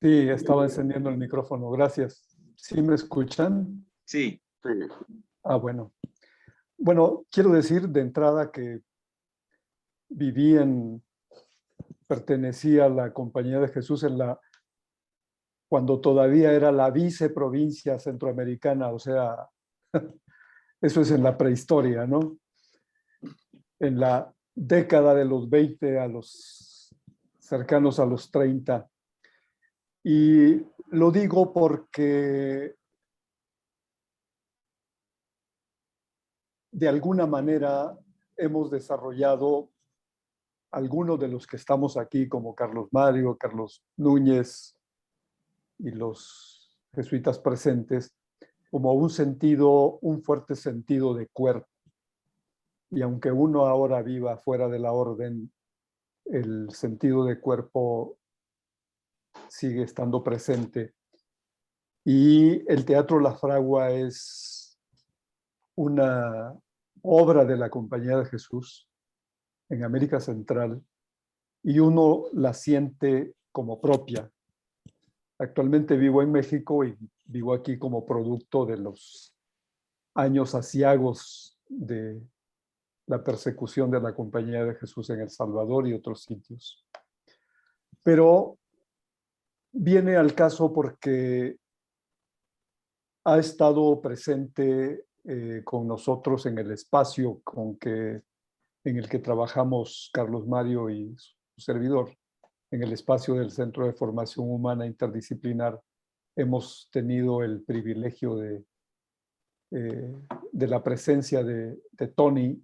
Sí, estaba encendiendo el micrófono. Gracias. ¿Sí me escuchan? Sí. Sí. Ah, bueno. Bueno, quiero decir de entrada que pertenecía a la Compañía de Jesús cuando todavía era la viceprovincia centroamericana, o sea, eso es en la prehistoria, ¿no? En la década de los 20 cercanos a los 30. Y lo digo porque de alguna manera hemos desarrollado algunos de los que estamos aquí, como Carlos Mario, Carlos Núñez y los jesuitas presentes, como un fuerte sentido de cuerpo. Y aunque uno ahora viva fuera de la orden, el sentido de cuerpo sigue estando presente. Y el Teatro La Fragua es una obra de la Compañía de Jesús en América Central y uno la siente como propia. Actualmente vivo en México y vivo aquí como producto de los años aciagos de la persecución de la Compañía de Jesús en El Salvador y otros sitios. Pero viene al caso porque ha estado presente con nosotros en el espacio en el que trabajamos Carlos Mario y su servidor, en el espacio del Centro de Formación Humana Interdisciplinar. Hemos tenido el privilegio de la presencia de Tony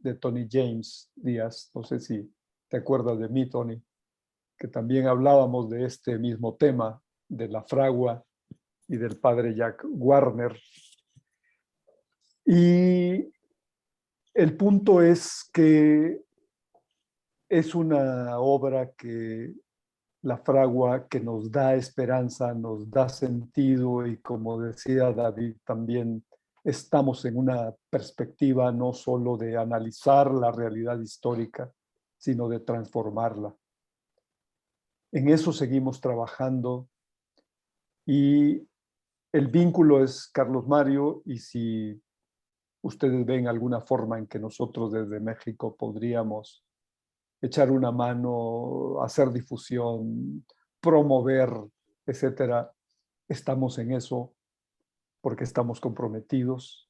James Díaz. No sé si te acuerdas de mí, Tony, que también hablábamos de este mismo tema, de la Fragua y del padre Jack Warner. Y el punto es que es una obra la Fragua, que nos da esperanza, nos da sentido y, como decía David, también estamos en una perspectiva no solo de analizar la realidad histórica, sino de transformarla. En eso seguimos trabajando y el vínculo es Carlos Mario, y si ustedes ven alguna forma en que nosotros desde México podríamos echar una mano, hacer difusión, promover, etcétera, estamos en eso porque estamos comprometidos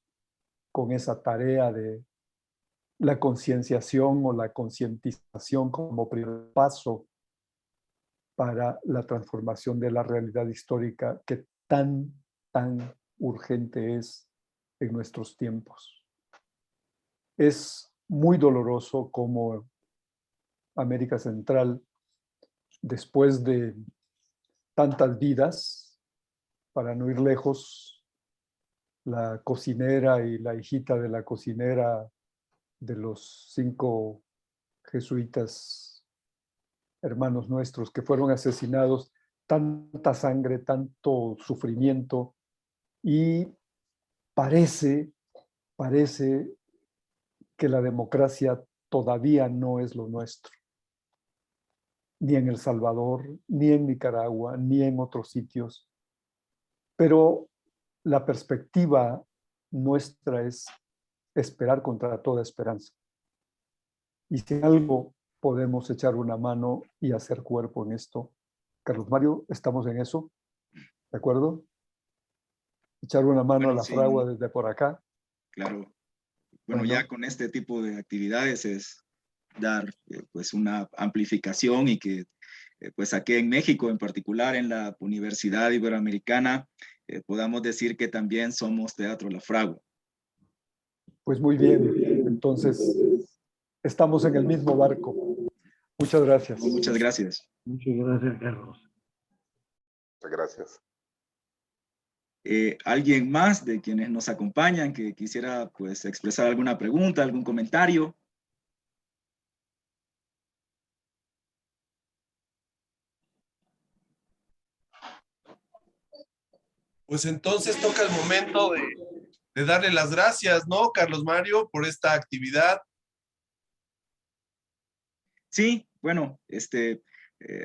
con esa tarea de la concienciación o la concientización como primer paso para la transformación de la realidad histórica que tan urgente es en nuestros tiempos. Es muy doloroso como América Central, después de tantas vidas, para no ir lejos, la cocinera y la hijita de la cocinera de los 5 jesuitas, hermanos nuestros, que fueron asesinados, tanta sangre, tanto sufrimiento, y parece que la democracia todavía no es lo nuestro. Ni en El Salvador, ni en Nicaragua, ni en otros sitios. Pero la perspectiva nuestra es esperar contra toda esperanza. Y si algo podemos echar una mano y hacer cuerpo en esto, Carlos Mario, estamos en eso, ¿de acuerdo? Echar una mano a la fragua desde por acá. Claro. Bueno, ya con este tipo de actividades es dar pues una amplificación y que pues aquí en México, en particular en la Universidad Iberoamericana, podamos decir que también somos Teatro La Fragua. Pues muy bien, entonces estamos en el mismo barco. Muchas gracias. Muchas gracias. Muchas gracias, Carlos. Muchas gracias. ¿Alguien más de quienes nos acompañan que quisiera pues expresar alguna pregunta, algún comentario? Pues entonces toca el momento de darle las gracias, ¿no, Carlos Mario, por esta actividad? Sí, bueno,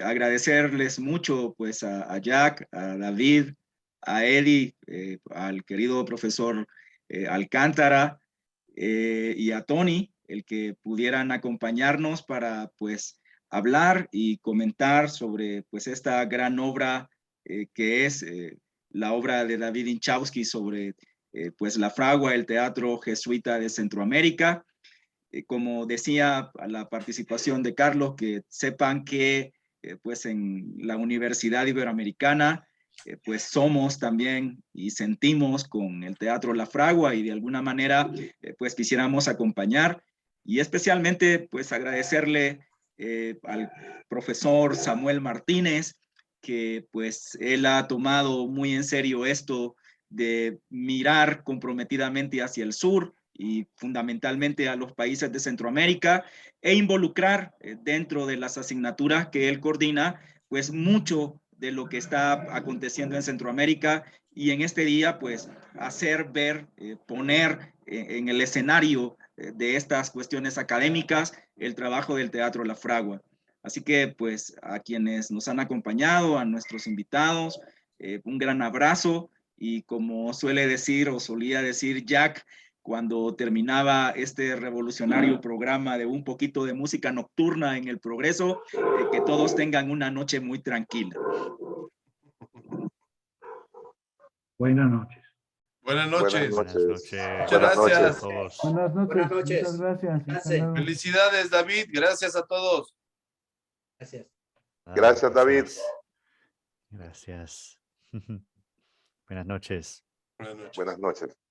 agradecerles mucho pues a Jack, a David, a Eddie, al querido profesor Alcántara y a Tony, el que pudieran acompañarnos para pues hablar y comentar sobre pues esta gran obra que es la obra de David Inchausti sobre pues La Fragua, el teatro jesuita de Centroamérica. Como decía a la participación de Carlos, que sepan que pues en la Universidad Iberoamericana pues somos también y sentimos con el Teatro La Fragua y de alguna manera pues quisiéramos acompañar y especialmente pues agradecerle al profesor Samuel Martínez, que pues él ha tomado muy en serio esto de mirar comprometidamente hacia el sur y fundamentalmente a los países de Centroamérica e involucrar dentro de las asignaturas que él coordina, pues mucho de lo que está aconteciendo en Centroamérica y en este día pues hacer ver, poner en el escenario de estas cuestiones académicas el trabajo del Teatro La Fragua. Así que pues a quienes nos han acompañado, a nuestros invitados, un gran abrazo y como suele decir o solía decir Jack, cuando terminaba este revolucionario programa de un poquito de música nocturna en el Progreso, que todos tengan una noche muy tranquila. Buenas noches. Buenas noches. Buenas noches. Muchas gracias. a todos. Buenas noches. Buenas noches. Muchas gracias. Hasta luego. Felicidades, David. Gracias a todos. Gracias. Gracias, David. Gracias. Buenas noches. Buenas noches. Buenas noches.